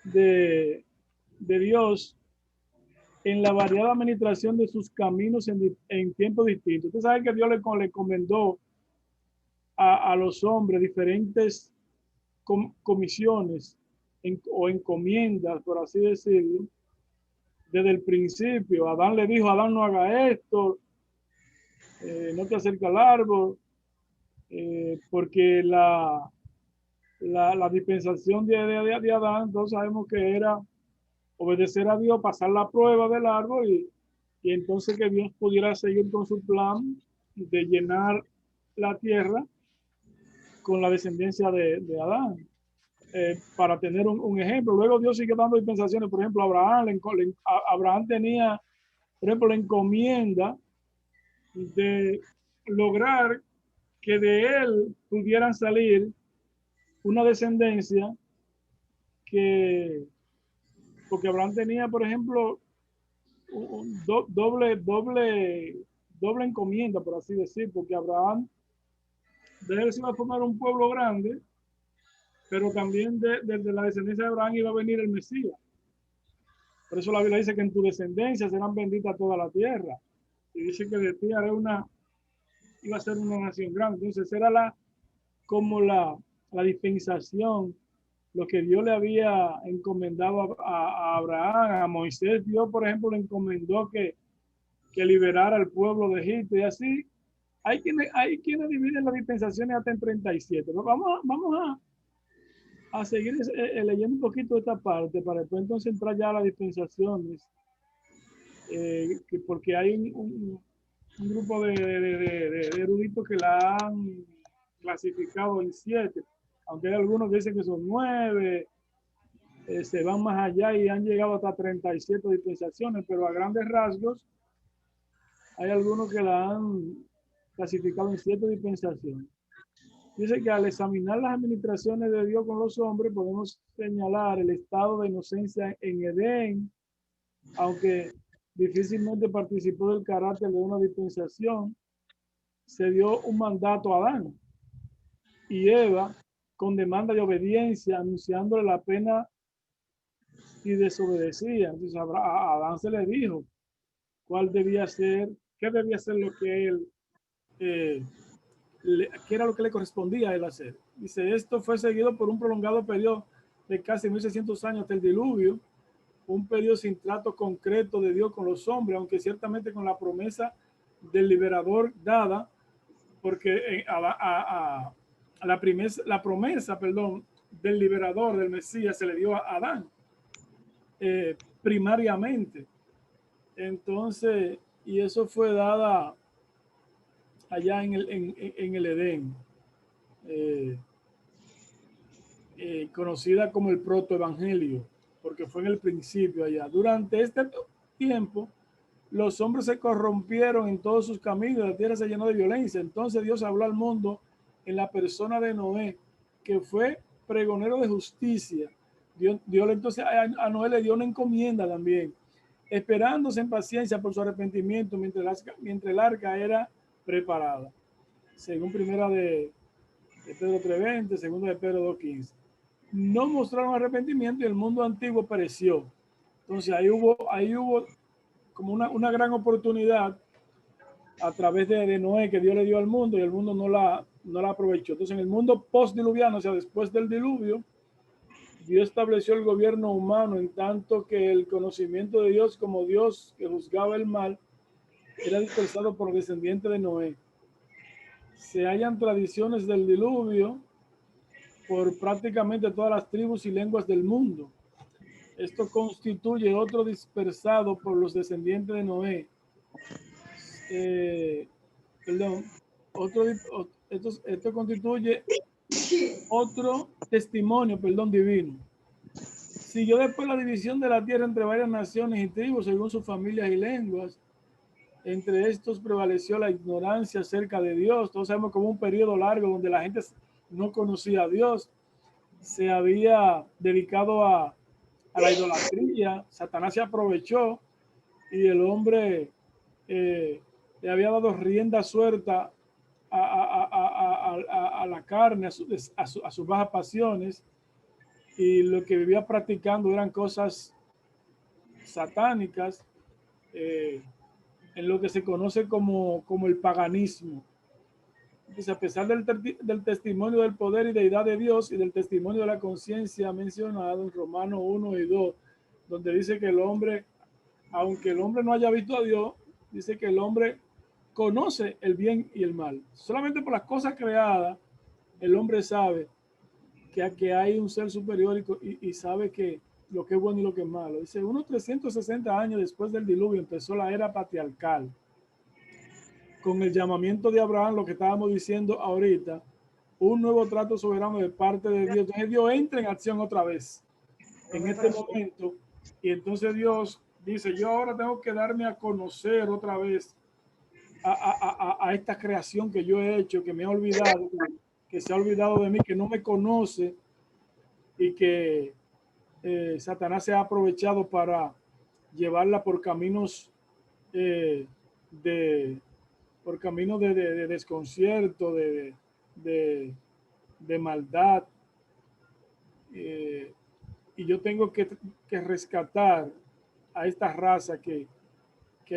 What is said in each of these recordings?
de, de Dios en la variada administración de sus caminos en tiempos distintos. Usted sabe que Dios le encomendó a los hombres diferentes comisiones o encomiendas, por así decirlo, desde el principio. Adán le dijo, Adán no haga esto, no te acerques al árbol, porque la dispensación de Adán, todos sabemos que era obedecer a Dios, pasar la prueba del árbol y entonces que Dios pudiera seguir con su plan de llenar la tierra con la descendencia de Adán. Para tener un ejemplo. Luego Dios sigue dando dispensaciones. Por ejemplo, Abraham tenía, por ejemplo, la encomienda de lograr que de él pudieran salir una descendencia que, porque Abraham tenía, por ejemplo, doble encomienda, por así decir, porque Abraham de él se iba a formar un pueblo grande, pero también de la descendencia de Abraham iba a venir el Mesías. Por eso la Biblia dice que en tu descendencia serán benditas toda la tierra. Y dice que de ti haré iba a ser una nación grande. Entonces era como la dispensación, lo que Dios le había encomendado a Abraham, a Moisés. Dios, por ejemplo, le encomendó que liberara al pueblo de Egipto y así. Hay quienes dividen las dispensaciones hasta en 37. Pero vamos a seguir leyendo un poquito esta parte para después entonces entrar ya a las dispensaciones, porque hay un grupo de eruditos que la han clasificado en 7, aunque hay algunos que dicen que son 9, se van más allá y han llegado hasta 37 dispensaciones, pero a grandes rasgos hay algunos que la han clasificado en 7 dispensaciones. Dice que al examinar las administraciones de Dios con los hombres podemos señalar el estado de inocencia en Edén, aunque difícilmente participó del carácter de una dispensación. Se dio un mandato a Adán y Eva con demanda de obediencia, anunciándole la pena si desobedecía. Entonces a Adán se le dijo cuál debía ser, qué debía ser lo que él, eh, qué era lo que le correspondía a él hacer. Dice, esto fue seguido por un prolongado periodo de casi 1600 años hasta el diluvio, un periodo sin trato concreto de Dios con los hombres, aunque ciertamente con la promesa del liberador dada, porque la promesa, perdón, del liberador, del Mesías, se le dio a Adán, primariamente. Entonces, y eso fue dada allá en el Edén, eh, conocida como el protoevangelio, porque fue en el principio allá. Durante este tiempo, los hombres se corrompieron en todos sus caminos, la tierra se llenó de violencia. Entonces Dios habló al mundo en la persona de Noé, que fue pregonero de justicia. Dios entonces a Noé le dio una encomienda también, esperándose en paciencia por su arrepentimiento mientras el arca era preparada. Según primera de Pedro 3:20, segunda de Pedro 2:15. No mostraron arrepentimiento y el mundo antiguo pereció. Entonces ahí hubo como una gran oportunidad a través de Noé que Dios le dio al mundo y el mundo no la aprovechó. Entonces en el mundo postdiluviano, o sea, después del diluvio, Dios estableció el gobierno humano en tanto que el conocimiento de Dios como Dios que juzgaba el mal era dispersado por los descendientes de Noé. Se hallan tradiciones del diluvio por prácticamente todas las tribus y lenguas del mundo. Esto constituye otro dispersado por los descendientes de Noé. Eh, perdón, esto constituye otro testimonio, perdón, divino. Siguió después la división de la tierra entre varias naciones y tribus según sus familias y lenguas. Entre estos prevaleció la ignorancia acerca de Dios. Todos sabemos como un periodo largo donde la gente no conocía a Dios, se había dedicado a la idolatría. Satanás se aprovechó y el hombre le había dado rienda suelta a la carne, a sus bajas pasiones. y lo que vivía practicando eran cosas satánicas, en lo que se conoce como el paganismo. Dice, a pesar del testimonio del poder y deidad de Dios y del testimonio de la conciencia mencionado en Romanos 1 y 2, donde dice que el hombre, aunque el hombre no haya visto a Dios, dice que el hombre conoce el bien y el mal. Solamente por las cosas creadas, el hombre sabe que hay un ser superior y sabe que lo que es bueno y lo que es malo. Dice, unos 360 años después del diluvio empezó la era patriarcal. Con el llamamiento de Abraham, lo que estábamos diciendo ahorita, un nuevo trato soberano de parte de Dios. Entonces Dios entra en acción otra vez en este momento, y entonces Dios dice, yo ahora tengo que darme a conocer otra vez a esta creación que yo he hecho, que me ha olvidado, que se ha olvidado de mí, que no me conoce, y que Satanás se ha aprovechado para llevarla por caminos eh, de por caminos de desconcierto, de maldad. eh, y yo tengo que rescatar a esta raza que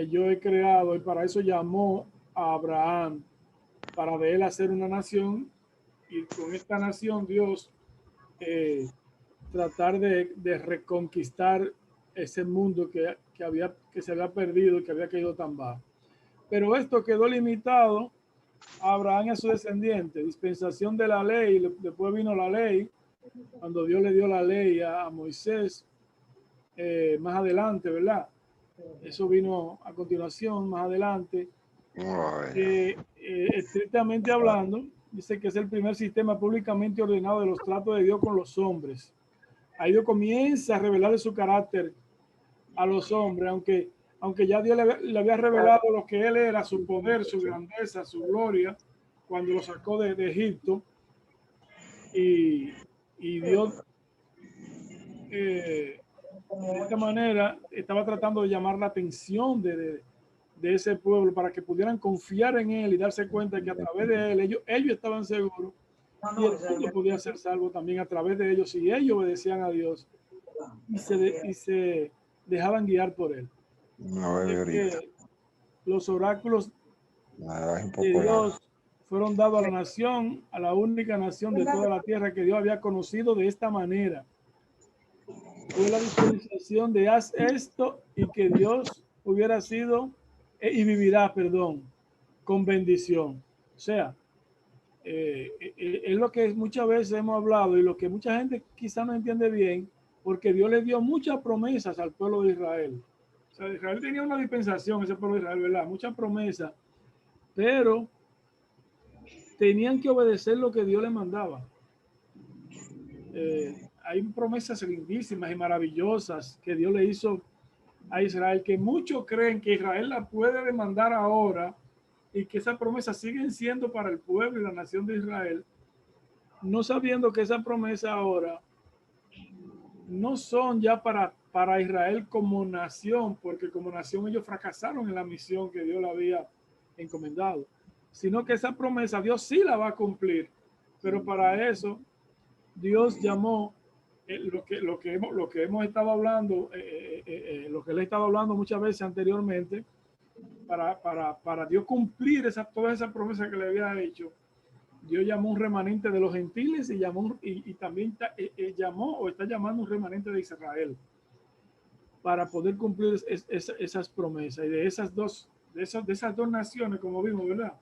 yo he creado, y para eso llamó a Abraham, para de él hacer una nación, y con esta nación Dios tratar de reconquistar ese mundo que se había perdido y que había caído tan bajo. Pero esto quedó limitado a Abraham y a su descendiente. Dispensación de la ley, después vino la ley, cuando Dios le dio la ley a Moisés, más adelante, ¿verdad? Eso vino a continuación, más adelante. Estrictamente hablando, dice que es el primer sistema públicamente ordenado de los tratos de Dios con los hombres. Ahí Dios comienza a revelar su carácter a los hombres, aunque ya Dios le había revelado lo que él era, su poder, su grandeza, su gloria, cuando lo sacó de Egipto. Y Dios, de esta manera, estaba tratando de llamar la atención de ese pueblo para que pudieran confiar en él y darse cuenta que a través de él ellos estaban seguros, y el mundo podía ser salvo también a través de ellos si ellos obedecían a Dios y se dejaban guiar por él. No, que los oráculos de Dios fueron dados a la nación, a la única nación de toda la tierra que Dios había conocido de esta manera. Fue la dispensación de haz esto y que Dios hubiera sido y vivirá, perdón, con bendición. O sea, es lo que muchas veces hemos hablado y lo que mucha gente quizá no entiende bien, porque Dios le dio muchas promesas al pueblo de Israel. O sea, Israel tenía una dispensación, ese pueblo de Israel, ¿verdad? Muchas promesas, pero tenían que obedecer lo que Dios les mandaba. Hay promesas lindísimas y maravillosas que Dios le hizo a Israel, que muchos creen que Israel la puede demandar ahora, y que esas promesas siguen siendo para el pueblo y la nación de Israel, no sabiendo que esa promesa ahora no son ya para Israel como nación, porque como nación ellos fracasaron en la misión que Dios le había encomendado, sino que esa promesa Dios sí la va a cumplir, pero para eso Dios llamó lo que hemos estado hablando, lo que le he estado hablando muchas veces anteriormente, para Dios cumplir todas esas promesas que le había hecho. Dios llamó un remanente de los gentiles y también llamó o está llamando un remanente de Israel para poder cumplir esas promesas. Y de esas dos naciones, como vimos, ¿verdad?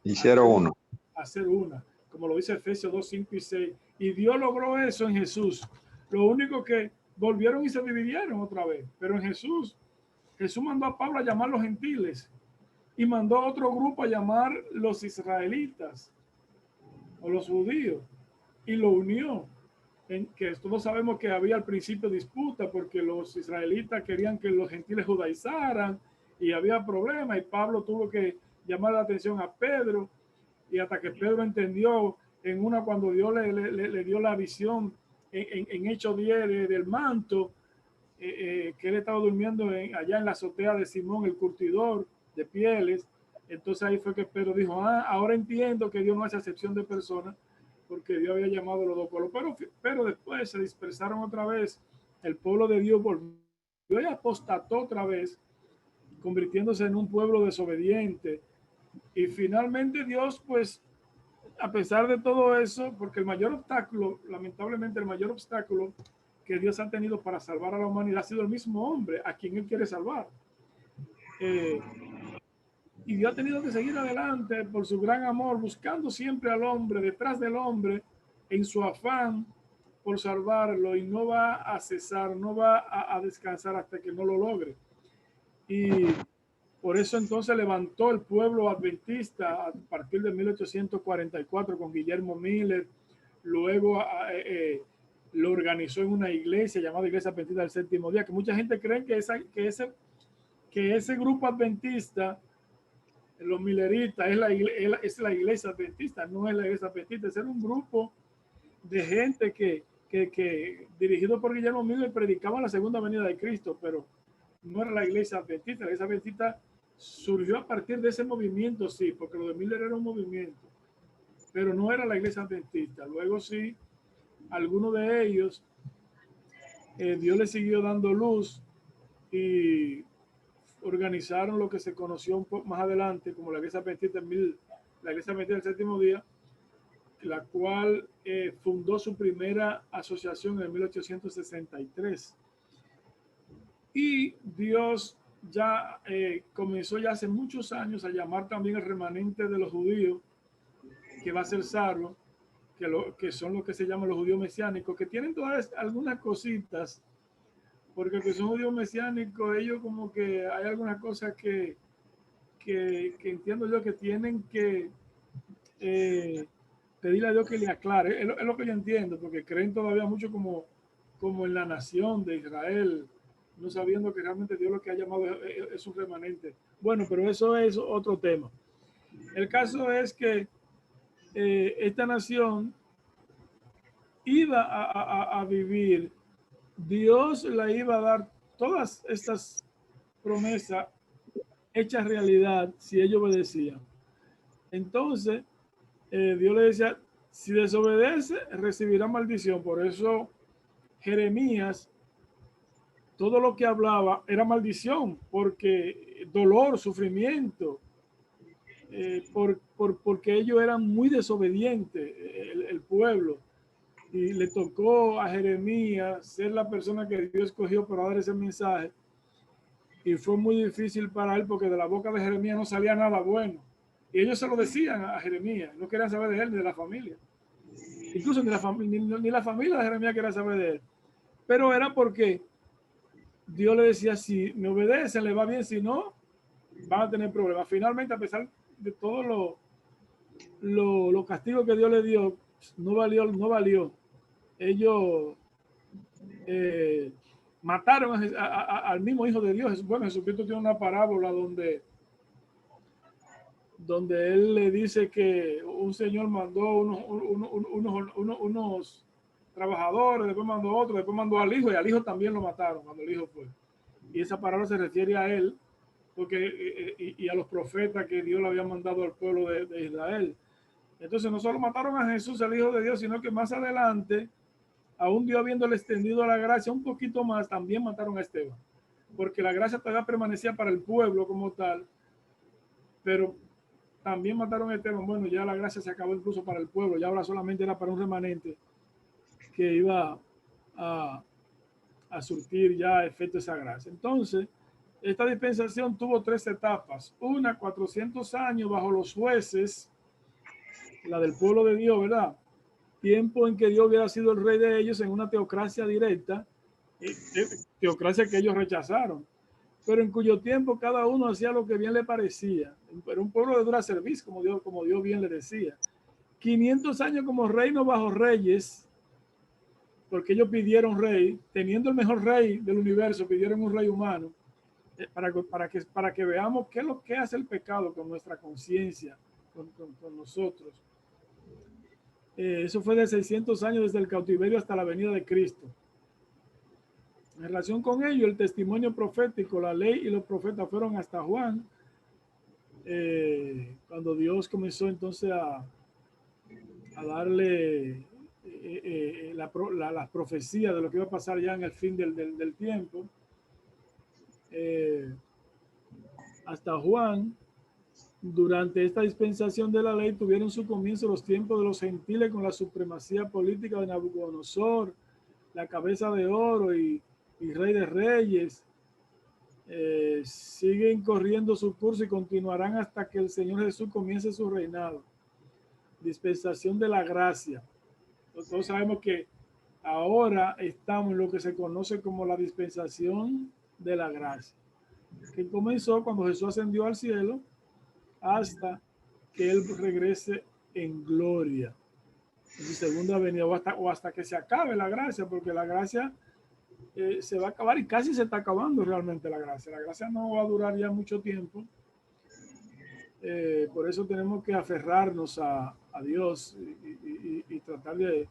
Hicieron uno. Hacer una, como lo dice Efesios 2, 5 y 6. Y Dios logró eso en Jesús. Lo único que volvieron y se dividieron otra vez. Pero en Jesús mandó a Pablo a llamar los gentiles y mandó a otro grupo a llamar los israelitas o los judíos, y lo unió. Que todos sabemos que había al principio disputa porque los israelitas querían que los gentiles judaizaran y había problemas, y Pablo tuvo que llamar la atención a Pedro, y hasta que Pedro entendió cuando Dios le dio la visión en Hechos 10 del manto, que él estaba durmiendo allá en la azotea de Simón el curtidor de pieles. Entonces ahí fue que Pedro dijo, ahora entiendo que Dios no hace acepción de personas, porque Dios había llamado a los dos pueblos, pero después se dispersaron otra vez, el pueblo de Dios volvió y apostató otra vez, convirtiéndose en un pueblo desobediente, y finalmente Dios, pues, a pesar de todo eso, porque el mayor obstáculo, lamentablemente el mayor obstáculo que Dios ha tenido para salvar a la humanidad ha sido el mismo hombre a quien Él quiere salvar. Y Dios ha tenido que seguir adelante por su gran amor, buscando siempre al hombre, detrás del hombre, en su afán por salvarlo, y no va a cesar, no va a descansar hasta que no lo logre. Y por eso entonces levantó el pueblo adventista a partir de 1844 con Guillermo Miller. Luego lo organizó en una iglesia llamada Iglesia Adventista del Séptimo Día, que mucha gente cree que ese grupo adventista, los milleritas, es la iglesia adventista. No es la iglesia adventista, es un grupo de gente que dirigido por Guillermo Miller, predicaba la segunda venida de Cristo, pero no era la iglesia adventista. La iglesia adventista surgió a partir de ese movimiento, sí, porque lo de Miller era un movimiento, pero no era la iglesia adventista. Luego sí, algunos de ellos, Dios les siguió dando luz y organizaron lo que se conoció un poco más adelante como la iglesia adventista, la iglesia adventista del Séptimo Día, la cual fundó su primera asociación en 1863. Y Dios ya comenzó ya hace muchos años a llamar también al remanente de los judíos, que va a ser salvo, que son los que se llaman los judíos mesiánicos, que tienen todas algunas cositas, porque que son judíos mesiánicos, ellos como que hay algunas cosas que entiendo yo que tienen que pedirle a Dios que le aclare. Es lo que yo entiendo, porque creen todavía mucho como en la nación de Israel, no sabiendo que realmente Dios lo que ha llamado es un remanente. Bueno, pero eso es otro tema. El caso es que esta nación iba a vivir, Dios le iba a dar todas estas promesas hechas realidad si ellos obedecían. Entonces, Dios le decía, si desobedece, recibirá maldición. Por eso Jeremías, todo lo que hablaba era maldición, porque dolor, sufrimiento, porque ellos eran muy desobedientes, el pueblo. Y le tocó a Jeremías ser la persona que Dios escogió para dar ese mensaje. Y fue muy difícil para él, porque de la boca de Jeremías no salía nada bueno. Y ellos se lo decían a Jeremías, no querían saber de él ni de la familia. Incluso ni la familia de Jeremías quería saber de él. Pero era porque Dios le decía, si me obedecen, le va bien, si no, van a tener problemas. Finalmente, a pesar de todos los castigos que Dios le dio, no valió. Ellos mataron al mismo Hijo de Dios. Bueno, Jesucristo tiene una parábola donde él le dice que un señor mandó unos trabajadores, después mandó otro, después mandó al hijo, y al hijo también lo mataron cuando el hijo fue. Y esa parábola se refiere a él, porque y a los profetas que Dios le había mandado al pueblo de Israel. Entonces no solo mataron a Jesús, el Hijo de Dios, sino que más adelante, aún Dios habiéndole extendido la gracia un poquito más, también mataron a Esteban, porque la gracia todavía permanecía para el pueblo como tal, pero también mataron a Esteban. Bueno, ya la gracia se acabó incluso para el pueblo, ya ahora solamente era para un remanente que iba a surtir ya efecto esa gracia. Entonces, esta dispensación tuvo 3 etapas. Una, 400 años bajo los jueces, la del pueblo de Dios, ¿verdad? Tiempo en que Dios hubiera sido el rey de ellos en una teocracia directa, teocracia que ellos rechazaron, pero en cuyo tiempo cada uno hacía lo que bien le parecía. Era un pueblo de dura servicio, como Dios bien le decía. 500 años como reino bajo reyes, porque ellos pidieron rey, teniendo el mejor rey del universo, pidieron un rey humano, para que veamos qué es lo que hace el pecado con nuestra conciencia, con nosotros. Eso fue de 600 años desde el cautiverio hasta la venida de Cristo. En relación con ello, el testimonio profético, la ley y los profetas fueron hasta Juan, cuando Dios comenzó entonces a a darle las profecías de lo que iba a pasar ya en el fin del tiempo. Hasta Juan, durante esta dispensación de la ley, tuvieron su comienzo los tiempos de los gentiles con la supremacía política de Nabucodonosor, la cabeza de oro y rey de reyes. Siguen corriendo su curso y continuarán hasta que el Señor Jesús comience su reinado. Dispensación de la gracia. Todos sabemos que ahora estamos en lo que se conoce como la dispensación de la gracia, que comenzó cuando Jesús ascendió al cielo hasta que Él regrese en gloria en su segunda venida, o hasta que se acabe la gracia, porque la gracia se va a acabar y casi se está acabando realmente la gracia. La gracia no va a durar ya mucho tiempo. Por eso tenemos que aferrarnos a Dios y tratar de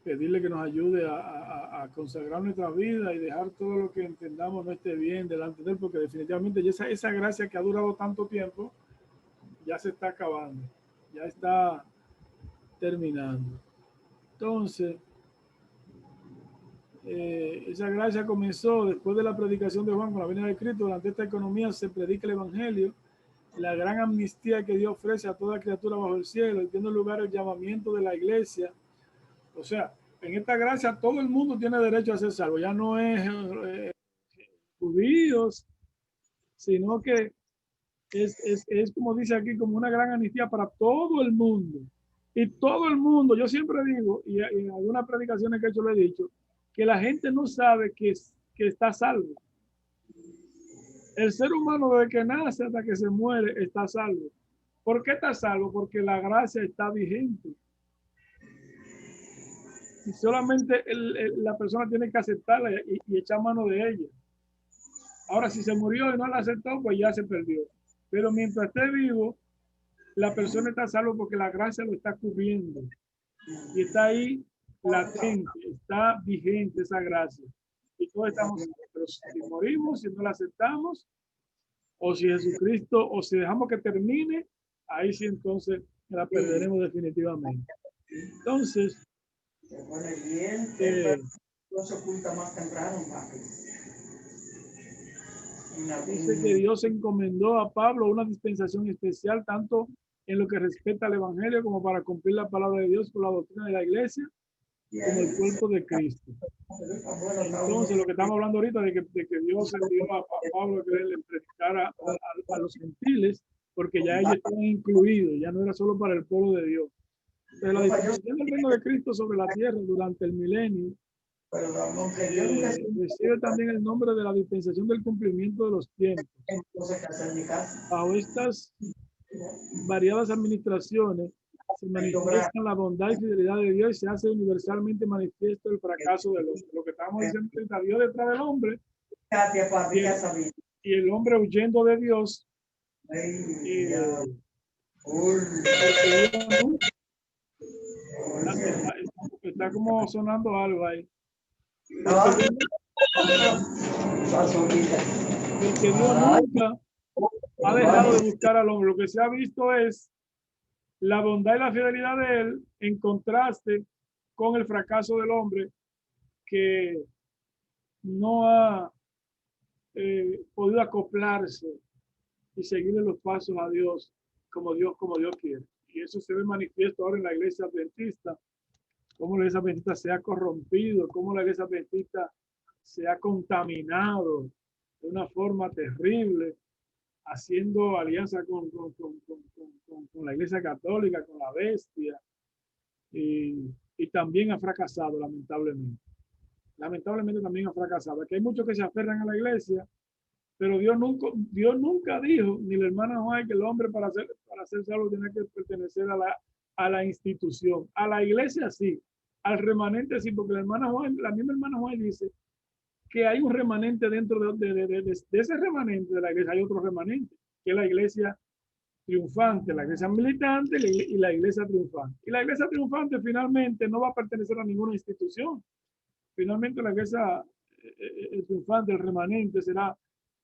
pedirle que nos ayude a consagrar nuestra vida y dejar todo lo que entendamos no esté bien delante de Él, porque definitivamente esa gracia que ha durado tanto tiempo ya se está acabando, ya está terminando. Entonces, esa gracia comenzó después de la predicación de Juan con la venida de Cristo. Durante esta economía se predica el Evangelio, la gran amnistía que Dios ofrece a toda criatura bajo el cielo, y tiene lugar el llamamiento de la iglesia. O sea, en esta gracia todo el mundo tiene derecho a ser salvo. Ya no es judíos, sino que es como dice aquí, como una gran amnistía para todo el mundo. Y todo el mundo, yo siempre digo, y en algunas predicaciones que he hecho lo he dicho, que la gente no sabe que está salvo. El ser humano desde que nace hasta que se muere está salvo. ¿Por qué está salvo? Porque la gracia está vigente. Y solamente la persona tiene que aceptarla y echar mano de ella. Ahora, si se murió y no la aceptó, pues ya se perdió. Pero mientras esté vivo, la persona está salvo porque la gracia lo está cubriendo. Y está ahí latente, está vigente esa gracia. Y todos estamos, pero si morimos, si no la aceptamos, o si Jesucristo, o si dejamos que termine, ahí sí entonces la perderemos definitivamente. Entonces, no se oculta más temprano, papi. dice que Dios encomendó a Pablo una dispensación especial, tanto en lo que respecta al Evangelio como para cumplir la palabra de Dios por la doctrina de la iglesia, como el cuerpo de Cristo. Entonces, lo que estamos hablando ahorita de que Dios envió a Pablo que le predicara a los gentiles, porque ya ellos estaban incluidos, ya no era solo para el pueblo de Dios. Entonces, la dispensación del reino de Cristo sobre la tierra durante el milenio recibe también el nombre de la dispensación del cumplimiento de los tiempos. Bajo estas variadas administraciones se manifiestan la bondad y fidelidad de Dios y se hace universalmente manifiesto el fracaso del hombre. Lo que estamos diciendo es que Dios detrás del hombre y el hombre huyendo de Dios. Está como sonando algo ahí. Porque Dios nunca ha dejado de buscar al hombre. Lo que se ha visto es la bondad y la fidelidad de él en contraste con el fracaso del hombre, que no ha podido acoplarse y seguirle los pasos a Dios como Dios quiere. Y eso se ve manifiesto ahora en la iglesia adventista, cómo la iglesia adventista se ha corrompido, cómo la iglesia adventista se ha contaminado de una forma terrible, haciendo alianza con la iglesia católica, con la bestia, y también ha fracasado, lamentablemente. Lamentablemente también ha fracasado. Aquí hay muchos que se aferran a la iglesia, pero Dios nunca dijo, ni la hermana Juan, que el hombre para ser salvo tiene que pertenecer a la institución. A la iglesia sí, al remanente sí, porque la misma hermana Juan dice que hay un remanente dentro de ese remanente de la iglesia, hay otro remanente, que es la iglesia triunfante, la iglesia militante y la iglesia triunfante. Y la iglesia triunfante finalmente no va a pertenecer a ninguna institución. Finalmente la iglesia triunfante, el remanente,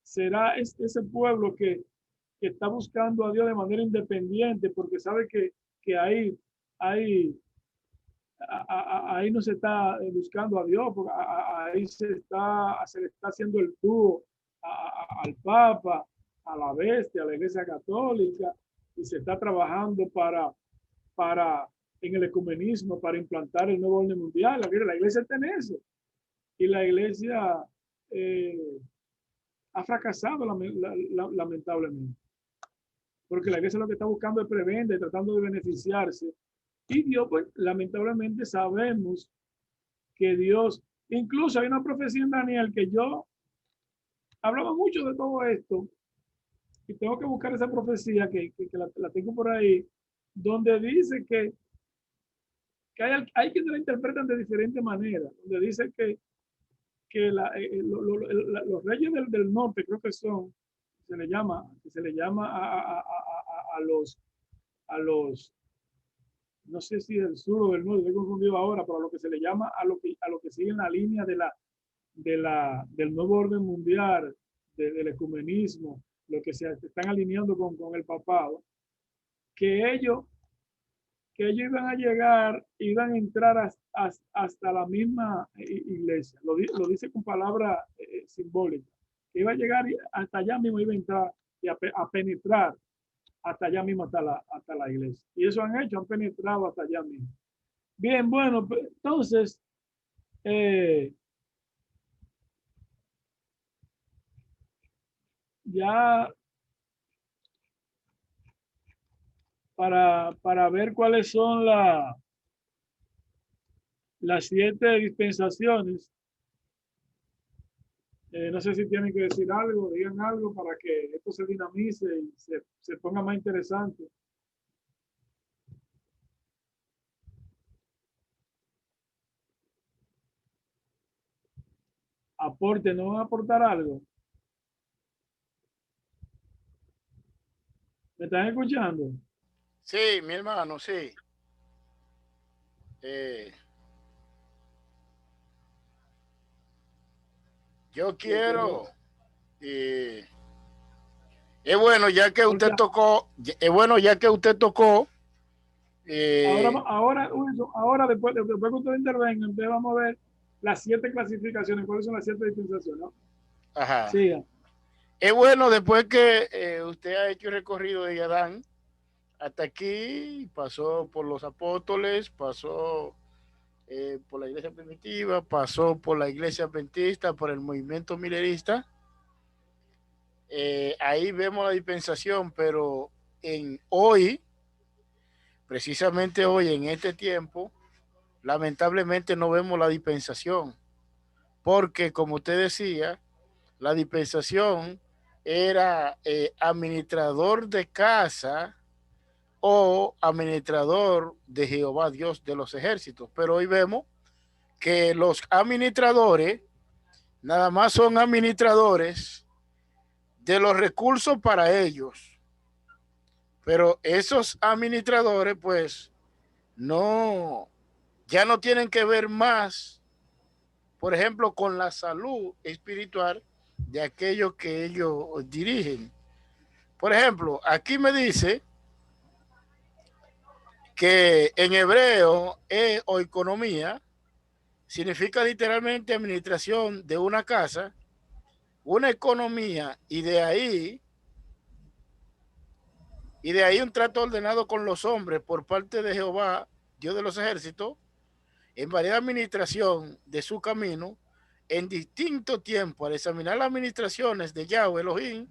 será ese pueblo que está buscando a Dios de manera independiente, porque sabe que que ahí, ahí no se está buscando a Dios, porque ahí se le está haciendo el dúo al Papa, a la bestia, a la Iglesia Católica, y se está trabajando para en el ecumenismo, para implantar el nuevo orden mundial. La Iglesia está en eso. Y la Iglesia ha fracasado lamentablemente. Porque la Iglesia lo que está buscando es prevender, tratando de beneficiarse. Y Dios, pues, lamentablemente sabemos que Dios, incluso hay una profecía en Daniel que yo hablaba mucho de todo esto, y tengo que buscar esa profecía que la tengo por ahí, donde dice que hay quienes la interpretan de diferentes maneras, donde dice que los reyes del norte, creo que son, se le llama a los, no sé si del sur o del norte, estoy confundido ahora, pero a lo que se le llama a lo que sigue en la línea del nuevo orden mundial, del ecumenismo, lo que se están alineando con el papado, que ellos iban a llegar, iban a entrar hasta la misma iglesia. Lo dice con palabras simbólicas. Que iba a llegar hasta allá mismo, iba a entrar y a penetrar hasta allá mismo, hasta la iglesia. Y eso han hecho, han penetrado hasta allá mismo. Bien, bueno, entonces, ya para ver cuáles son las 7 dispensaciones. No sé si tienen que decir algo, digan algo para que esto se dinamice y se ponga más interesante. Aporte, ¿no van a aportar algo? ¿Me están escuchando? Sí, mi hermano, sí. Yo quiero, es bueno ya que usted tocó, ahora después que ustedes intervengan, entonces vamos a ver las 7 clasificaciones, cuáles son las 7 dispensaciones, ¿no? Ajá. Siga. Es bueno después que usted ha hecho el recorrido de Adán hasta aquí, pasó por los apóstoles, pasó por la iglesia primitiva, pasó por la iglesia adventista, por el movimiento milerista. Ahí vemos la dispensación, pero precisamente hoy, en este tiempo, lamentablemente no vemos la dispensación, porque como usted decía, la dispensación era administrador de casa o administrador de Jehová Dios de los ejércitos, pero hoy vemos que los administradores nada más son administradores de los recursos para ellos, pero esos administradores pues ya no tienen que ver más, por ejemplo, con la salud espiritual de aquellos que ellos dirigen. Por ejemplo, aquí me dice que en hebreo o economía significa literalmente administración de una casa, una economía, y de ahí un trato ordenado con los hombres por parte de Jehová, Dios de los ejércitos, en variedad administración de su camino, en distinto tiempo. Al examinar las administraciones de Yahweh Elohim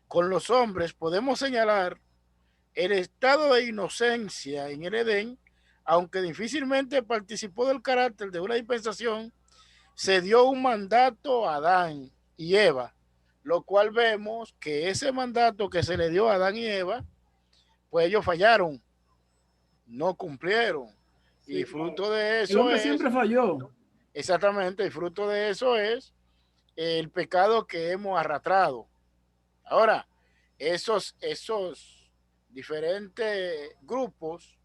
con los hombres, podemos señalar el estado de inocencia en el Edén, aunque difícilmente participó del carácter de una dispensación, se dio un mandato a Adán y Eva, lo cual vemos que ese mandato que se le dio a Adán y Eva, pues ellos fallaron, no cumplieron. Sí, y fruto de eso el hombre siempre falló. Exactamente, y fruto de eso es el pecado que hemos arrastrado. Ahora, esos diferentes grupos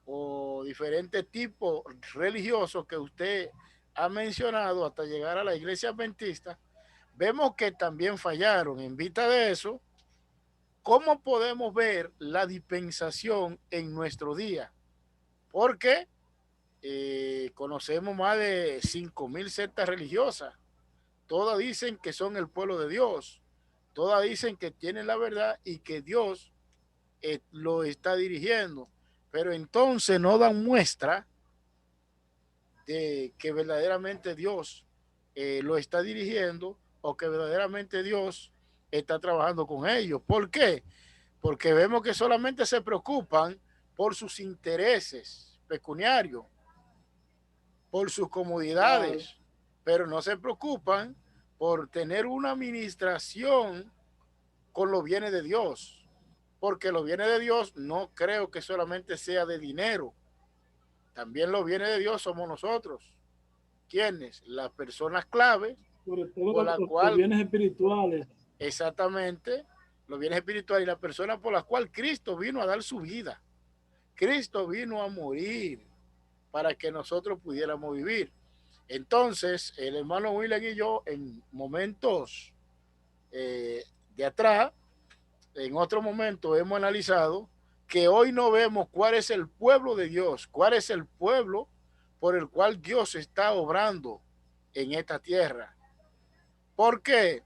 o diferentes tipos religiosos que usted ha mencionado hasta llegar a la iglesia adventista, vemos que también fallaron. En vista de eso, ¿cómo podemos ver la dispensación en nuestro día? Porque conocemos más de 5.000 sectas religiosas. Todas dicen que son el pueblo de Dios. Todas dicen que tienen la verdad y que Dios lo está dirigiendo. Pero entonces no dan muestra de que verdaderamente Dios lo está dirigiendo o que verdaderamente Dios está trabajando con ellos. ¿Por qué? Porque vemos que solamente se preocupan por sus intereses pecuniarios, por sus comodidades, pero no se preocupan por tener una administración con los bienes de Dios, porque los bienes de Dios no creo que solamente sea de dinero, también los bienes de Dios somos nosotros. ¿Quiénes? Las personas clave, sobre todo por la cual, los bienes espirituales. Exactamente, los bienes espirituales y la persona por la cual Cristo vino a dar su vida. Cristo vino a morir para que nosotros pudiéramos vivir. Entonces, el hermano William y yo, en momentos de atrás, en otro momento hemos analizado que hoy no vemos cuál es el pueblo de Dios, cuál es el pueblo por el cual Dios está obrando en esta tierra. ¿Por qué?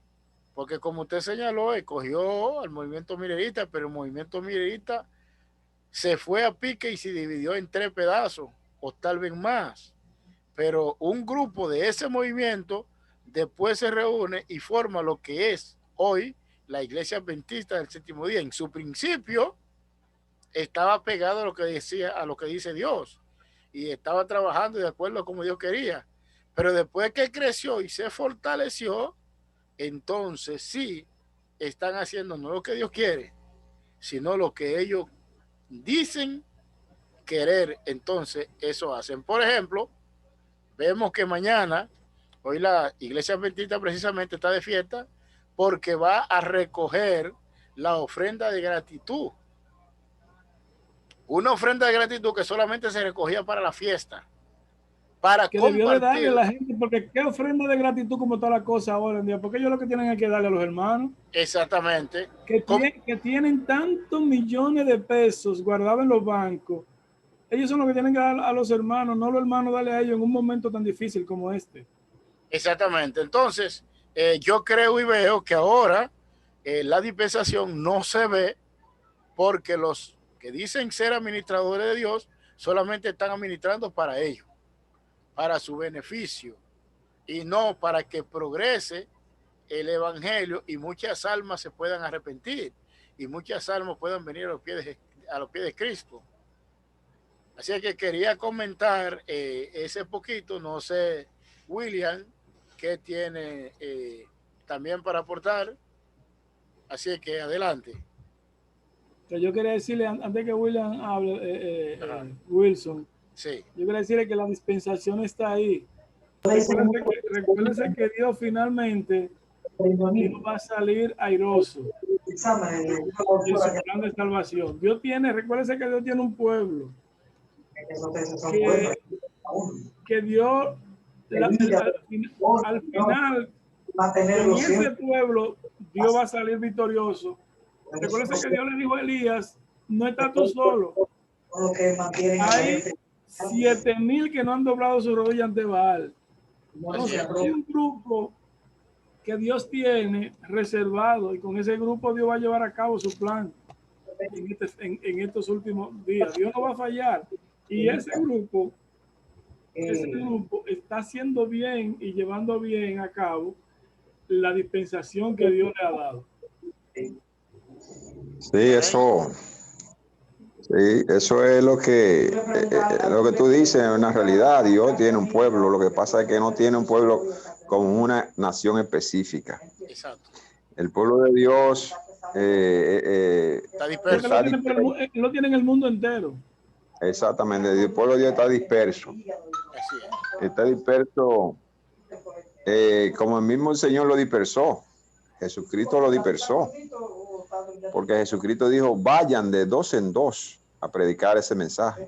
Porque como usted señaló, escogió al movimiento milerista, pero el movimiento milerista se fue a pique y se dividió en 3 pedazos, o tal vez más. Pero un grupo de ese movimiento después se reúne y forma lo que es hoy la Iglesia Adventista del Séptimo Día. En su principio estaba pegado a lo que decía, a lo que dice Dios, y estaba trabajando de acuerdo a como Dios quería. Pero después que creció y se fortaleció, entonces sí están haciendo no lo que Dios quiere, sino lo que ellos dicen querer. Entonces eso hacen. Por ejemplo, vemos que mañana, hoy la Iglesia Adventista precisamente está de fiesta porque va a recoger la ofrenda de gratitud. Una ofrenda de gratitud que solamente se recogía para la fiesta, para que compartir. Debió de darle a la gente, porque qué ofrenda de gratitud como toda la cosa ahora en día, porque ellos lo que tienen es que darle a los hermanos. Exactamente. Que tienen tantos millones de pesos guardados en los bancos. Ellos son los que tienen que dar a los hermanos, no los hermanos darle a ellos en un momento tan difícil como este. Exactamente. Entonces, yo creo y veo que ahora la dispensación no se ve porque los que dicen ser administradores de Dios solamente están administrando para ellos, para su beneficio, y no para que progrese el evangelio y muchas almas se puedan arrepentir y muchas almas puedan venir a los pies de Cristo. Así que quería comentar ese poquito. No sé, William, qué tiene también para aportar. Así que adelante. Yo quería decirle, antes que William hable, Wilson, sí. Yo quería decirle que la dispensación está ahí. Recuérdense que Dios finalmente Dios va a salir airoso en su plan de salvación. Recuérdense que Dios tiene un pueblo que Dios al final en ese pueblo Dios va a salir victorioso. Recuérdense que Dios le dijo a Elías: no estás tú solo, hay 7,000 que no han doblado su rodilla ante Baal. Entonces, hay un grupo que Dios tiene reservado y con ese grupo Dios va a llevar a cabo su plan en estos últimos días. Dios no va a fallar. Y ese grupo está haciendo bien y llevando bien a cabo la dispensación que Dios le ha dado. Sí, eso es lo que tú dices, en una realidad. Dios tiene un pueblo, lo que pasa es que no tiene un pueblo como una nación específica. Exacto. El pueblo de Dios está disperso. Lo tiene en el mundo entero. Exactamente, el pueblo de Dios está disperso. Está disperso como el mismo Señor lo dispersó. Jesucristo lo dispersó. Porque Jesucristo dijo: vayan de 2 en 2 a predicar ese mensaje.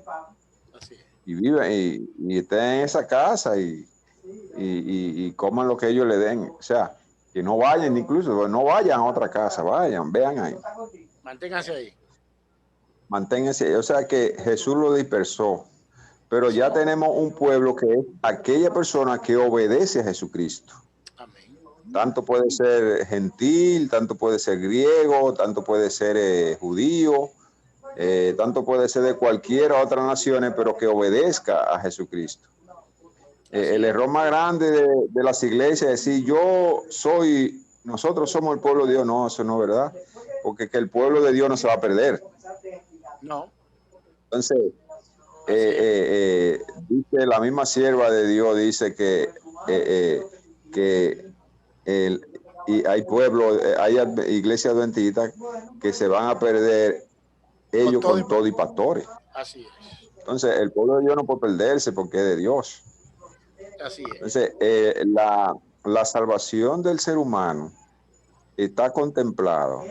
Y viven y estén en esa casa y coman lo que ellos le den. O sea, que no vayan, incluso no vayan a otra casa, vean ahí. Manténgase ahí. Manténganse. O sea que Jesús lo dispersó. Pero ya tenemos un pueblo que es aquella persona que obedece a Jesucristo. Amén. Tanto puede ser gentil, tanto puede ser griego, tanto puede ser judío, tanto puede ser de cualquier otra nación, pero que obedezca a Jesucristo. El error más grande de las iglesias es decir, nosotros somos el pueblo de Dios. No, eso no es verdad, porque que el pueblo de Dios no se va a perder. No. Entonces, dice la misma sierva de Dios, dice que y hay pueblos, hay iglesias adventistas que se van a perder ellos con todo y pastores. Así es. Entonces, el pueblo de Dios no puede perderse porque es de Dios. Así es. Entonces, la salvación del ser humano está contemplada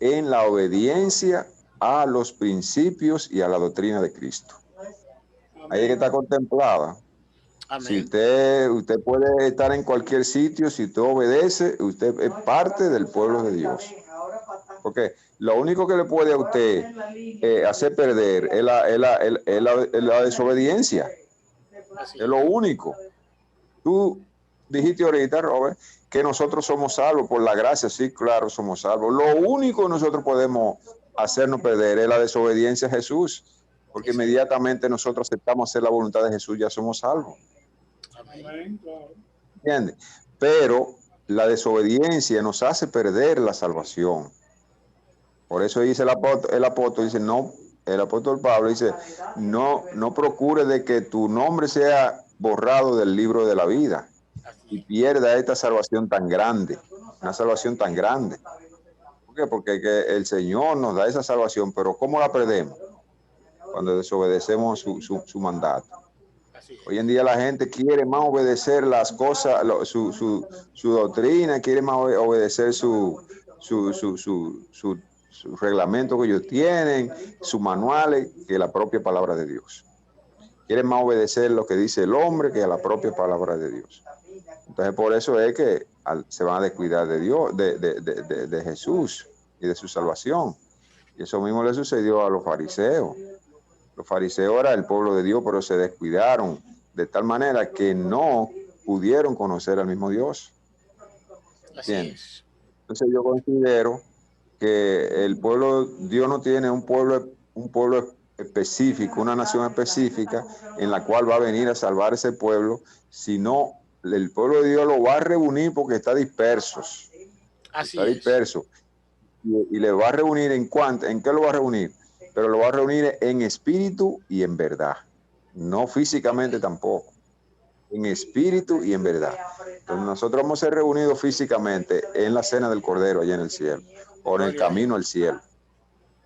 en la obediencia a los principios y a la doctrina de Cristo. Ahí es que está contemplada. Amén. Si usted puede estar en cualquier sitio, si usted obedece, usted es parte del pueblo de Dios. Porque lo único que le puede a usted hacer perder es la desobediencia. Así Es lo único. Tú dijiste ahorita, Robert, que nosotros somos salvos por la gracia. Sí, claro, somos salvos. Lo único que nosotros podemos hacernos perder es la desobediencia a Jesús. Porque inmediatamente nosotros aceptamos hacer la voluntad de Jesús, ya somos salvos. Amén, claro. ¿Entiendes? Pero la desobediencia nos hace perder la salvación. Por eso dice el apóstol dice, no, el apóstol Pablo dice, no procure de que tu nombre sea borrado del libro de la vida y pierda esta salvación tan grande, una salvación tan grande. ¿Por qué? Porque el Señor nos da esa salvación, pero ¿cómo la perdemos? Cuando desobedecemos su mandato. Hoy en día la gente quiere más obedecer las cosas, su doctrina, quiere más obedecer su reglamento que ellos tienen, sus manuales, que la propia palabra de Dios. Quieren más obedecer lo que dice el hombre que a la propia palabra de Dios. Entonces por eso es que se van a descuidar de Dios, de Jesús y de su salvación. Y eso mismo le sucedió a los fariseos. Los fariseos eran el pueblo de Dios, pero se descuidaron de tal manera que no pudieron conocer al mismo Dios. ¿Entiendes? Entonces yo considero que el pueblo, Dios no tiene un pueblo específico, una nación específica en la cual va a venir a salvar ese pueblo, sino el pueblo de Dios lo va a reunir porque está disperso. Está disperso. Y le va a reunir ¿en qué lo va a reunir? Pero lo va a reunir en espíritu y en verdad. No físicamente tampoco. En espíritu y en verdad. Entonces nosotros vamos a ser reunidos físicamente en la cena del Cordero allá en el cielo, o en el camino al cielo.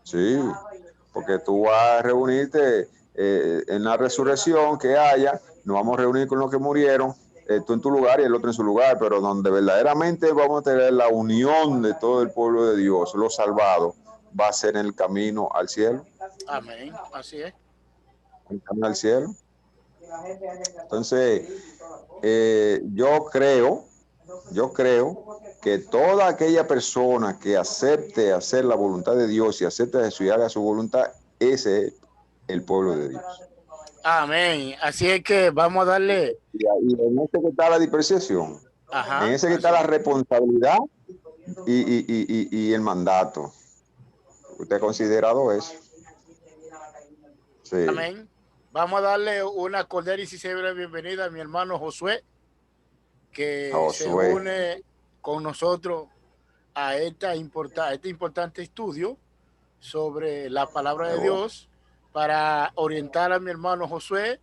Sí, porque tú vas a reunirte en la resurrección que haya, nos vamos a reunir con los que murieron, tú en tu lugar y el otro en su lugar, pero donde verdaderamente vamos a tener la unión de todo el pueblo de Dios, los salvados, va a ser en el camino al cielo. Amén, así es. El camino al cielo. Entonces, yo creo que toda aquella persona que acepte hacer la voluntad de Dios y acepte a Jesús y haga su voluntad, ese es el pueblo de Dios. Amén. Así es que vamos a darle. Y en ese que está la dispersión, en ese que está la responsabilidad y el mandato. ¿Usted ha considerado eso? Sí. Amén. Vamos a darle una cordial y sincera bienvenida a mi hermano Josué, que se une con nosotros a este importante estudio sobre la palabra de Dios, para orientar a mi hermano Josué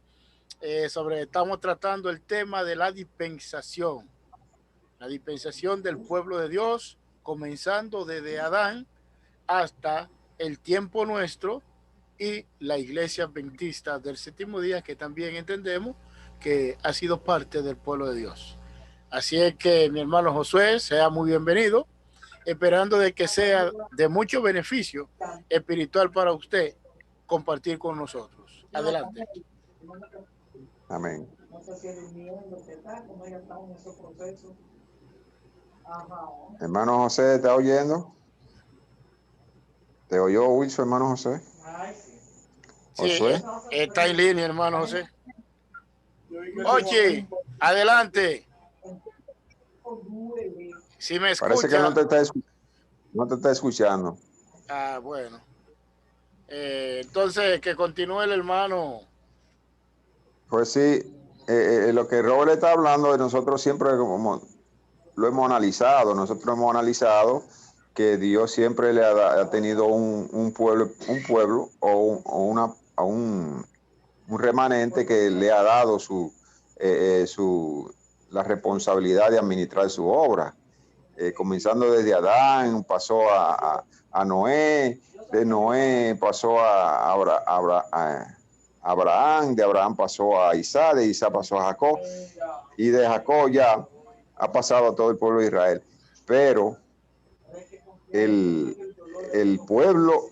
estamos tratando el tema de la dispensación del pueblo de Dios, comenzando desde Adán hasta el tiempo nuestro, y la iglesia adventista del séptimo día, que también entendemos que ha sido parte del pueblo de Dios. Así es que mi hermano Josué, sea muy bienvenido, esperando de que sea de mucho beneficio espiritual para usted compartir con nosotros. Adelante. Amén. Hermano José, ¿está oyendo? ¿Te oyó Wilson, hermano José? Sí, Josué. está en línea, hermano José. Yo vi que Oye, adelante. Si me Parece que él escucha. no te está escuchando. Ah, bueno. Entonces, que continúe el hermano. Pues sí, lo que Robert está hablando de nosotros siempre lo hemos analizado. Nosotros hemos analizado que Dios siempre ha tenido un pueblo o un remanente que le ha dado la responsabilidad de administrar su obra. Comenzando desde Adán, pasó a Noé, de Noé pasó a Abraham, de Abraham pasó a Isaac, de Isaac pasó a Jacob, y de Jacob ya ha pasado a todo el pueblo de Israel. Pero el pueblo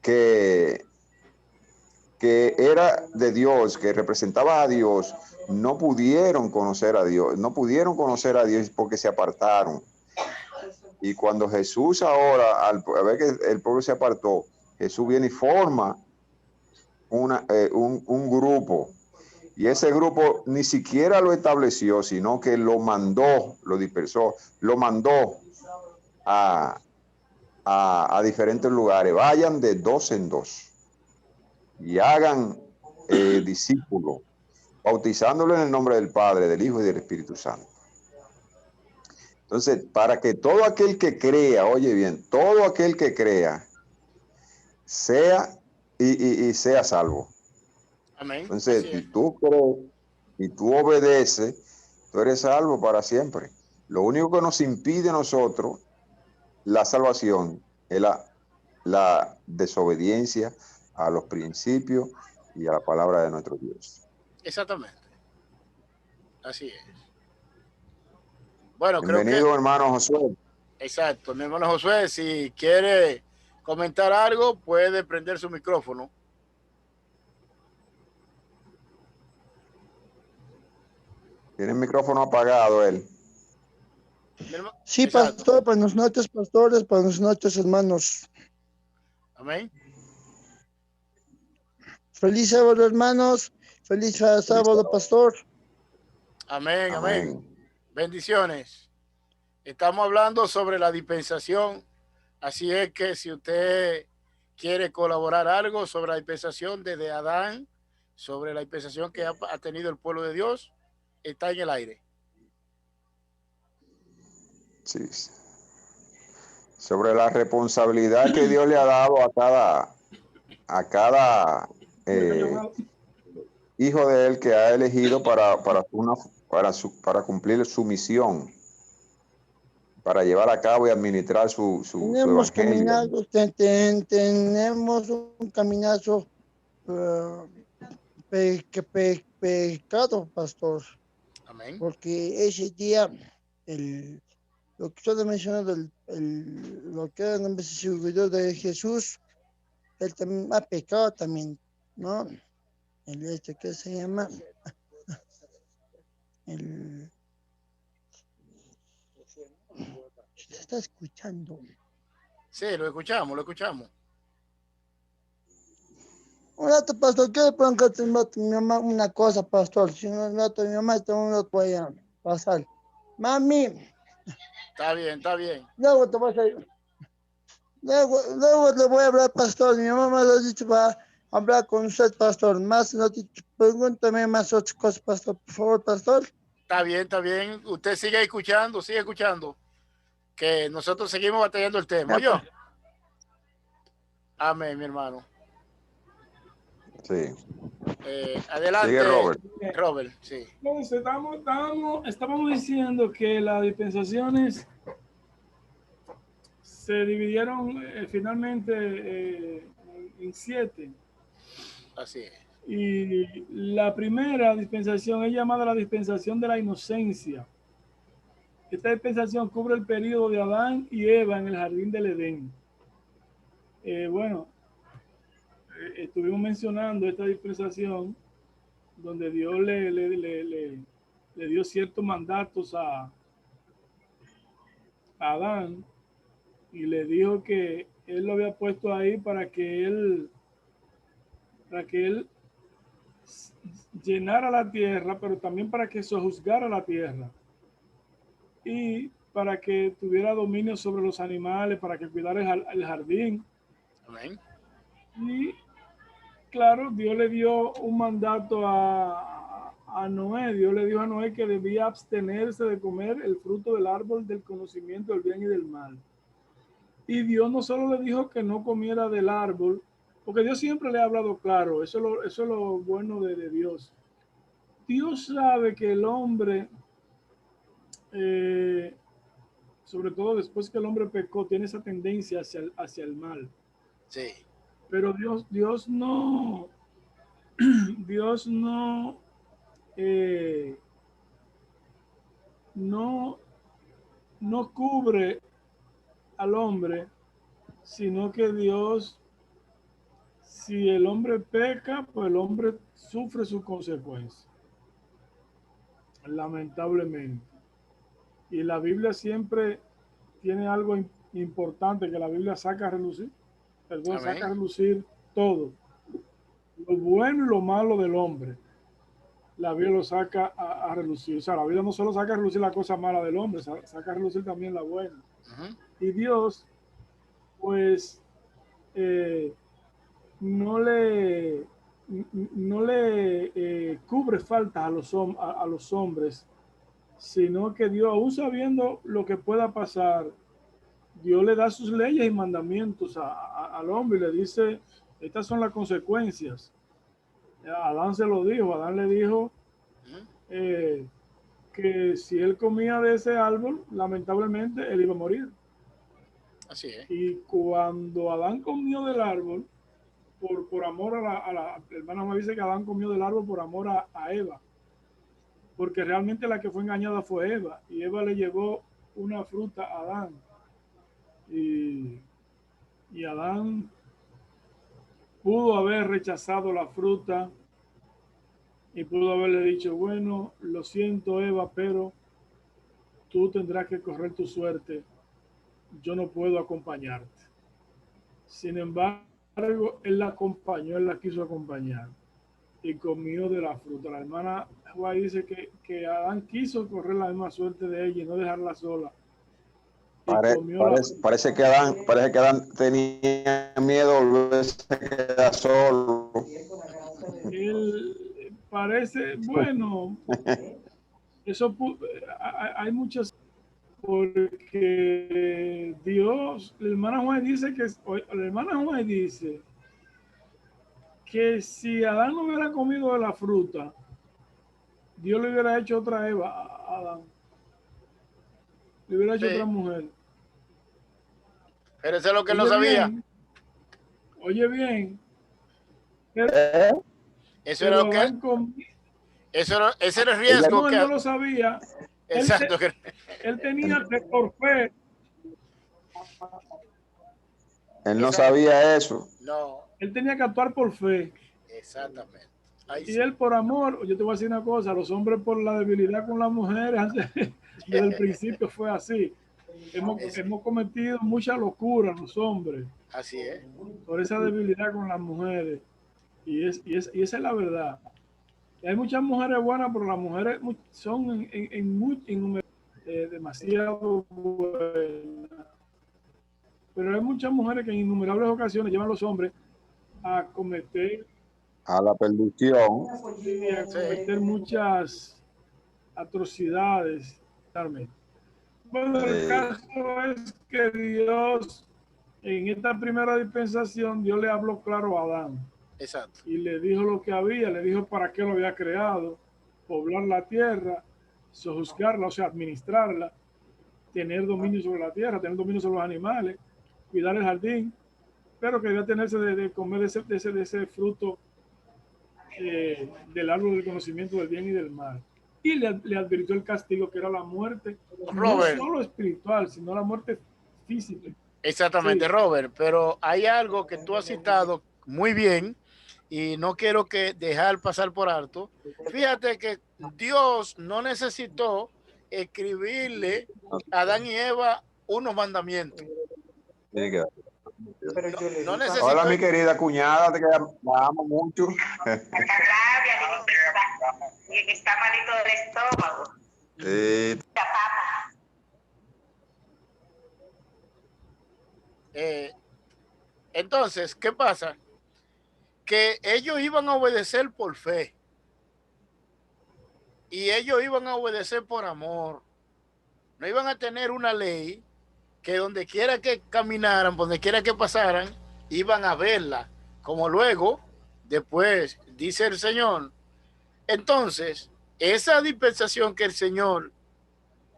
que era de Dios, que representaba a Dios, no pudieron conocer a Dios, porque se apartaron. Y cuando Jesús ahora, al ver que el pueblo se apartó, Jesús viene y forma un grupo. Y ese grupo ni siquiera lo estableció, sino que lo mandó, lo dispersó, lo mandó a diferentes lugares. Vayan de dos en dos y hagan discípulos, bautizándolo en el nombre del Padre, del Hijo y del Espíritu Santo. Entonces, para que todo aquel que crea, oye bien, todo aquel que crea, sea y sea salvo. Amén. Entonces, Así si es. tú crees y tú obedeces, tú eres salvo para siempre. Lo único que nos impide a nosotros la salvación es la desobediencia a los principios y a la palabra de nuestro Dios. Exactamente. Así es. Bueno, creo que, Bienvenido, hermano Josué. exacto. Mi hermano Josué, si quiere comentar algo, puede prender su micrófono. Tiene el micrófono apagado él. Sí, Exacto. pastor, buenas noches, pastores, buenas noches, hermanos. Amén. Feliz sábado, hermanos. Feliz sábado, pastor. Amén, amén. Amén. Bendiciones. Estamos hablando sobre la dispensación. Así es que si usted quiere colaborar algo sobre la dispensación desde Adán, sobre la dispensación que ha tenido el pueblo de Dios, está en el aire. Sí. Sobre la responsabilidad que Dios le ha dado a cada hijo de él que ha elegido para cumplir su misión, para llevar a cabo y administrar su Tenemos evangelio. caminado, tenemos un caminazo pecado, pastor, Amén. porque ese día, lo que usted ha mencionado, lo que era el seguidor de Jesús, él también ha pecado también, ¿no? ¿Qué se llama? Se está escuchando. Sí, lo escuchamos, lo escuchamos. Un rato, pastor, quiero preguntarle a mi mamá una cosa, pastor. Si un rato mi mamá está un rato voy a pasar. Mami, Está bien, está bien. luego te vas a ir. Luego le voy a hablar, pastor. Mi mamá me lo ha dicho, va a hablar con usted, pastor. Más, no te pregúntame más otras cosas, pastor. Por favor, pastor. Está bien, está bien. Usted sigue escuchando, que nosotros seguimos batallando el tema. ¿Oyó? Amén, mi hermano. Sí. Adelante, Sigue Robert. Robert, sí. Entonces, estábamos diciendo que las dispensaciones se dividieron finalmente en 7. Así es. Y la primera dispensación es llamada la dispensación de la inocencia. Esta dispensación cubre el periodo de Adán y Eva en el jardín del Edén. Estuvimos mencionando esta dispensación donde Dios le dio ciertos mandatos a Adán y le dijo que Él lo había puesto ahí para que él llenara la tierra, pero también para que sojuzgara la tierra y para que tuviera dominio sobre los animales, para que cuidara el jardín. Amén. Y claro, Dios le dio un mandato a Noé. Dios le dijo a Noé que debía abstenerse de comer el fruto del árbol del conocimiento del bien y del mal. Y Dios no solo le dijo que no comiera del árbol, porque Dios siempre le ha hablado claro. Eso es lo bueno de Dios. Dios sabe que el hombre, sobre todo después que el hombre pecó, tiene esa tendencia hacia el mal. Sí. Pero Dios no cubre al hombre, sino que Dios, si el hombre peca, pues el hombre sufre sus consecuencias, lamentablemente. Y la Biblia siempre tiene algo importante que la Biblia saca a relucir, saca a relucir todo, lo bueno y lo malo del hombre. La Biblia lo saca a relucir. O sea, la Biblia no solo saca a relucir la cosa mala del hombre, saca a relucir también la buena. Y Dios, pues, no le cubre faltas a los hombres, sino que Dios, aún sabiendo lo que pueda pasar, Dios le da sus leyes y mandamientos al hombre y le dice, estas son las consecuencias. Adán se lo dijo, Adán le dijo que si él comía de ese árbol, lamentablemente él iba a morir. Así es. Y cuando Adán comió del árbol, por amor a la hermana me dice que Adán comió del árbol por amor a Eva, porque realmente la que fue engañada fue Eva, y Eva le llevó una fruta a Adán, y Adán pudo haber rechazado la fruta y pudo haberle dicho, bueno, lo siento Eva, pero tú tendrás que correr tu suerte, yo no puedo acompañarte. Sin embargo, él la acompañó, él la quiso acompañar y comió de la fruta. La hermana Juan dice que Adán quiso correr la misma suerte de ella y no dejarla sola. Parece que Adán tenía miedo de volverse a quedar solo. Él parece, bueno, eso hay muchas, porque Dios, la hermana Juan dice que si Adán no hubiera comido de la fruta, Dios le hubiera hecho otra Eva a Adán. Le hubiera hecho otra mujer. Pero eso es lo que él no sabía. Oye bien. Eso era lo que ese era el riesgo. No, él no lo sabía. Exacto. Él tenía que por fe. Él no sabía eso. No. Él tenía que actuar por fe. Exactamente. Y él por amor, yo te voy a decir una cosa, los hombres por la debilidad con las mujeres, desde el principio fue así. Hemos cometido mucha locura los hombres. Así es. Por esa debilidad con las mujeres. Y esa es la verdad. Y hay muchas mujeres buenas, pero las mujeres son demasiado buenas. Pero hay muchas mujeres que en innumerables ocasiones llevan a los hombres a cometer la perdición. Y a cometer muchas atrocidades. Bueno, el caso es que Dios, en esta primera dispensación, Dios le habló claro a Adán. Exacto. Y le dijo lo que había, le dijo para qué lo había creado, poblar la tierra, sojuzgarla, o sea, administrarla, tener dominio sobre la tierra, tener dominio sobre los animales, cuidar el jardín, pero que debía tenerse de comer de ese fruto del árbol del conocimiento del bien y del mal. Y le advirtió el castigo, que era la muerte, Robert, no solo espiritual, sino la muerte física. Exactamente, Sí. Robert, pero hay algo que tú has citado muy bien y no quiero que dejar pasar por alto. Fíjate que Dios no necesitó escribirle a Adán y Eva unos mandamientos. Pero yo le No digo, necesito. Hola, mi querida cuñada, te la amo mucho. Y que está malito del estómago. Sí. Entonces, ¿qué pasa? Que ellos iban a obedecer por fe. Y ellos iban a obedecer por amor. No iban a tener una ley que donde quiera que caminaran, donde quiera que pasaran, iban a verla. Como luego, después, dice el Señor. Entonces, esa dispensación que el Señor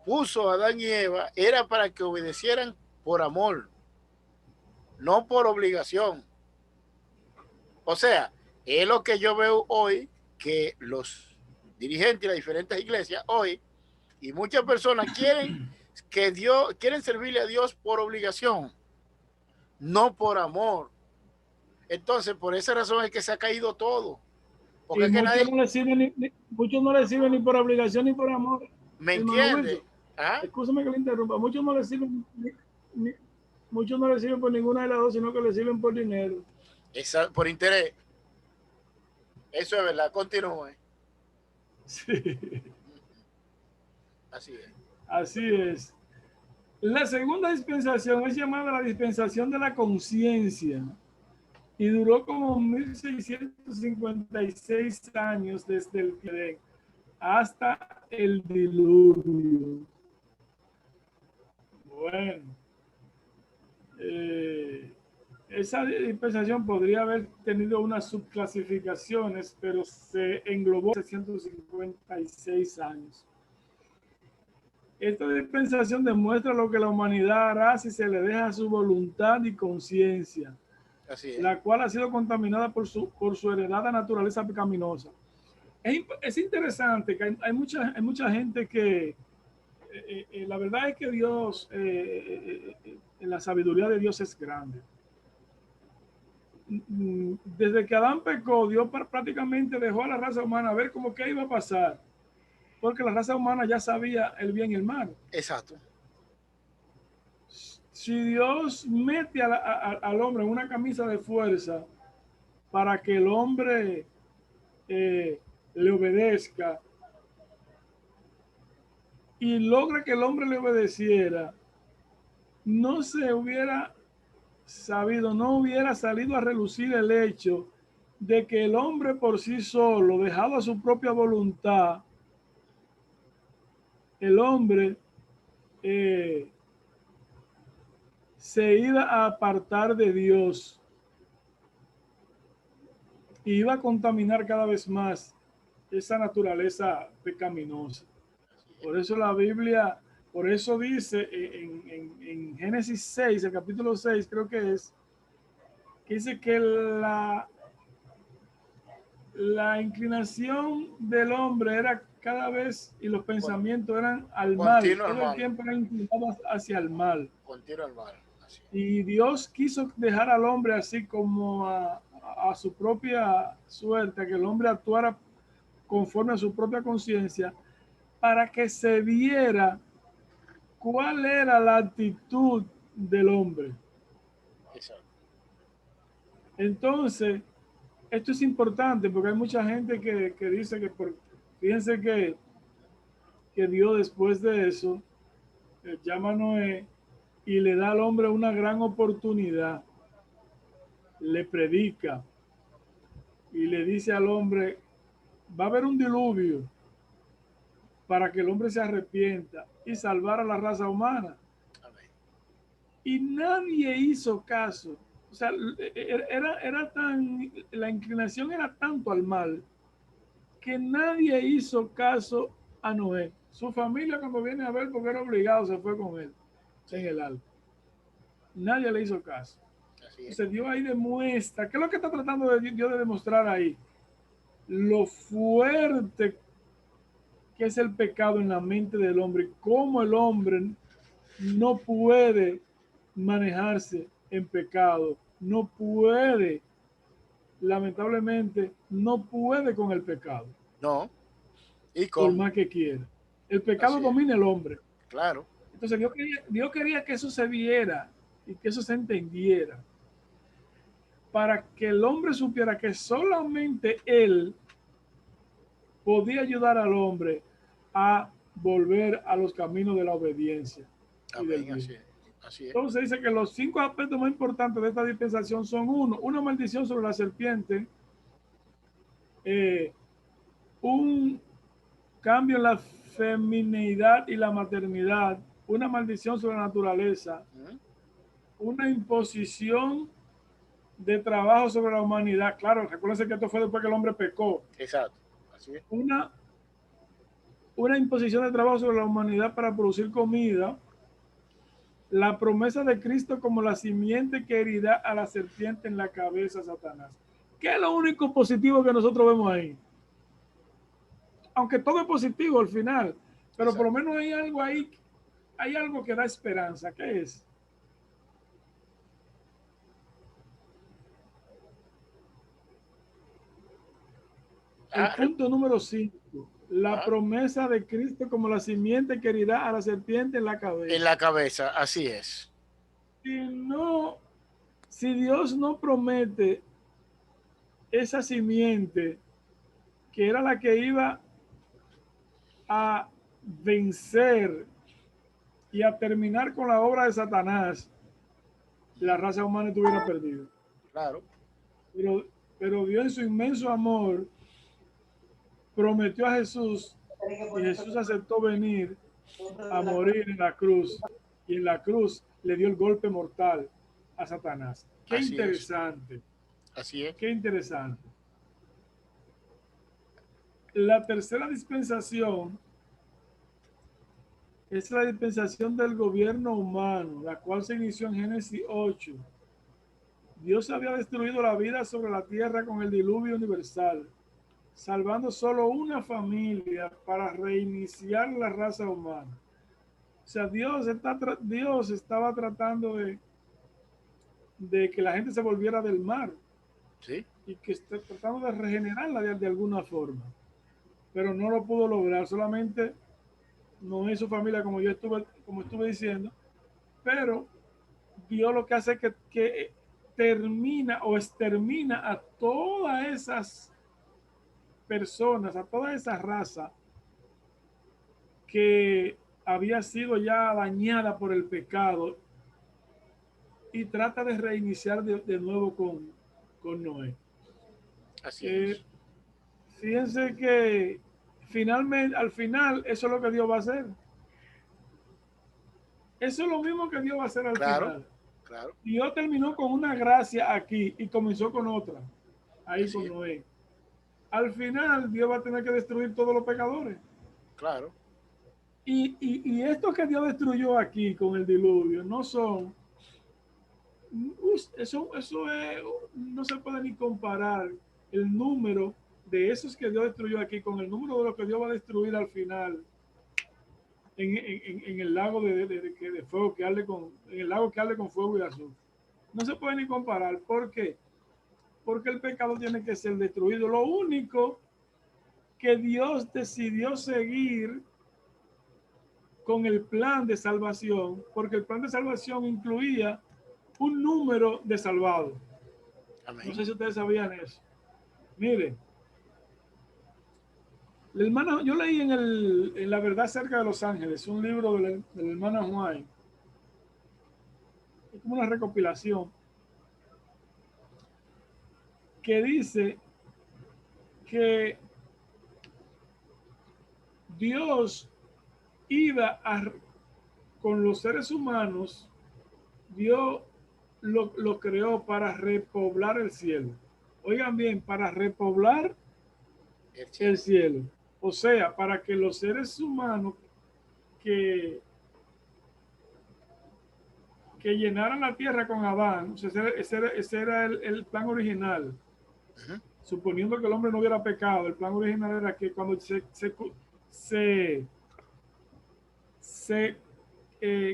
puso a Adán y Eva era para que obedecieran por amor, no por obligación. O sea, es lo que yo veo hoy, que los dirigentes de las diferentes iglesias hoy y muchas personas quieren servirle a Dios por obligación, no por amor. Entonces, por esa razón es que se ha caído todo. Porque Y es que muchos, nadie no le sirven muchos no le sirven ni por obligación ni por amor. me Hermano entiende. Wilson, ¿Ah? escúchame que le interrumpa. Muchos no le sirven muchos no le sirven por ninguna de las dos, sino que le sirven por dinero. Esa, por interés. Eso es verdad. Continúe. Sí, Así es. así es. La segunda dispensación es llamada la dispensación de la conciencia y duró como 1656 años desde el Edén hasta el diluvio. Bueno, esa dispensación podría haber tenido unas subclasificaciones, pero se englobó en 656 años. Esta dispensación demuestra lo que la humanidad hará si se le deja su voluntad y conciencia, Así es. la cual ha sido contaminada por su heredada naturaleza pecaminosa. Es interesante que hay mucha gente que la verdad es que Dios, la sabiduría de Dios es grande. Desde que Adán pecó, Dios prácticamente dejó a la raza humana a ver cómo qué iba a pasar, porque la raza humana ya sabía el bien y el mal. Exacto. Si Dios mete al hombre en una camisa de fuerza para que el hombre le obedezca y logra que el hombre le obedeciera, no se hubiera sabido, no hubiera salido a relucir el hecho de que el hombre por sí solo, dejado a su propia voluntad, el hombre se iba a apartar de Dios y iba a contaminar cada vez más esa naturaleza pecaminosa. Por eso la Biblia, por eso dice en Génesis 6, el capítulo 6 creo que dice que la inclinación del hombre era cada vez, y los pensamientos eran al mal, todo el tiempo era inclinado hacia el mal. Continuo al mal. Así. Y Dios quiso dejar al hombre así como a su propia suerte, que el hombre actuara conforme a su propia conciencia, para que se viera cuál era la actitud del hombre. Exacto. Entonces, esto es importante porque hay mucha gente que dice que fíjense que Dios después de eso llama a Noé y le da al hombre una gran oportunidad. Le predica y le dice al hombre, va a haber un diluvio para que el hombre se arrepienta y salvar a la raza humana. Amén. Y nadie hizo caso. O sea, la inclinación era tanto al mal que nadie hizo caso a Noé. Su familia, cuando viene a ver, porque era obligado, se fue con él en el arca. Nadie le hizo caso. Entonces Dios ahí demuestra, ¿qué es lo que está tratando de Dios de demostrar ahí? Lo fuerte que es el pecado en la mente del hombre, cómo el hombre no puede manejarse en pecado, no puede, lamentablemente, no puede con el pecado. No. ¿Y por cómo? más que quiera. El pecado domina el hombre. Claro. Entonces Dios quería que eso se viera y que eso se entendiera. para que el hombre supiera que solamente él podía ayudar al hombre a volver a los caminos de la obediencia. Amén, así es. Así es. Entonces dice que los 5 aspectos más importantes de esta dispensación son: uno, una maldición sobre la serpiente, un cambio en la femineidad y la maternidad, una maldición sobre la naturaleza, una imposición de trabajo sobre la humanidad. Claro, recuérdense que esto fue después que el hombre pecó. Exacto. Así es. Una imposición de trabajo sobre la humanidad para producir comida, la promesa de Cristo como la simiente que herirá a la serpiente en la cabeza, Satanás. ¿Qué es lo único positivo que nosotros vemos ahí? Aunque todo es positivo al final, pero Exacto. por lo menos hay algo ahí, hay algo que da esperanza. ¿Qué es? El punto número 5. La promesa de Cristo como la simiente que herirá a la serpiente en la cabeza. En la cabeza, así es. Si Dios no promete esa simiente que era la que iba a vencer y a terminar con la obra de Satanás, la raza humana estuviera perdida. Claro. Pero Dios en su inmenso amor prometió a Jesús, y Jesús aceptó venir a morir en la cruz, y en la cruz le dio el golpe mortal a Satanás. Qué Así interesante. Es. Así es. Qué interesante. La tercera dispensación es la dispensación del gobierno humano, la cual se inició en Génesis 8. Dios había destruido la vida sobre la tierra con el diluvio universal, salvando solo una familia para reiniciar la raza humana. O sea, Dios estaba tratando de que la gente se volviera del mar. Sí. Y que está tratando de regenerarla de alguna forma. Pero no lo pudo lograr. Solamente no es su familia, como estuve diciendo. Pero Dios lo que hace es que termina o extermina a todas esas personas, a toda esa raza que había sido ya dañada por el pecado, y trata de reiniciar de nuevo con Noé. Así es. Fíjense que al final, eso es lo que Dios va a hacer. Eso es lo mismo que Dios va a hacer al final. Claro. Dios terminó con una gracia aquí y comenzó con otra, ahí Así con es. Noé. Al final, Dios va a tener que destruir todos los pecadores. Claro. Y esto que Dios destruyó aquí con el diluvio no son... Eso no se puede ni comparar el número de esos que Dios destruyó aquí con el número de lo que Dios va a destruir al final en el lago de fuego que arde en el lago que arde con fuego y azufre. No se puede ni comparar. ¿Por qué? Porque el pecado tiene que ser destruido. Lo único que Dios decidió seguir con el plan de salvación, porque el plan de salvación incluía un número de salvados. Amén. No sé si ustedes sabían eso. Miren, yo leí en La Verdad Cerca de los Ángeles, un libro del hermano Juan. Es como una recopilación que dice que Dios iba con los seres humanos, Dios lo creó para repoblar el cielo. Oigan bien, para repoblar el cielo. O sea, para que los seres humanos que llenaran la tierra con Adán, o sea, ese era el plan original. Suponiendo que el hombre no hubiera pecado, el plan original era que cuando se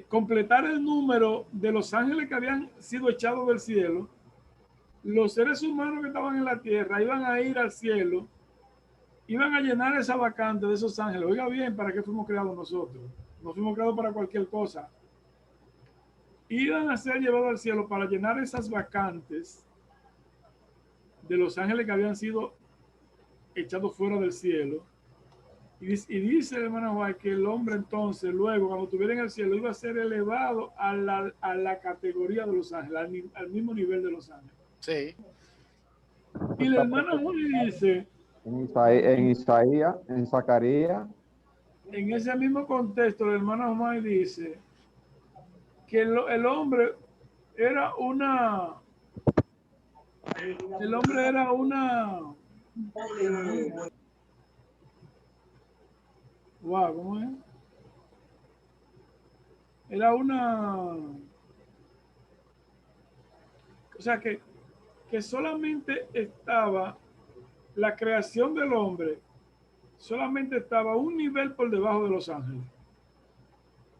completara el número de los ángeles que habían sido echados del cielo, los seres humanos que estaban en la tierra iban a ir al cielo, iban a llenar esa vacante de esos ángeles. Oiga bien, ¿para qué fuimos creados nosotros? No fuimos creados para cualquier cosa. Iban a ser llevados al cielo para llenar esas vacantes de los ángeles que habían sido echados fuera del cielo. Y dice el hermano Juan que el hombre entonces, luego, cuando estuviera en el cielo, iba a ser elevado a la categoría de los ángeles, al mismo nivel de los ángeles. Sí. Y el hermano Juan dice, En Isaías, en Zacarías, en ese mismo contexto, el hermano Juan dice que el hombre era una... El hombre era una... wow, ¿cómo es? Era una... O sea, que solamente estaba la creación del hombre, solamente estaba un nivel por debajo de los ángeles,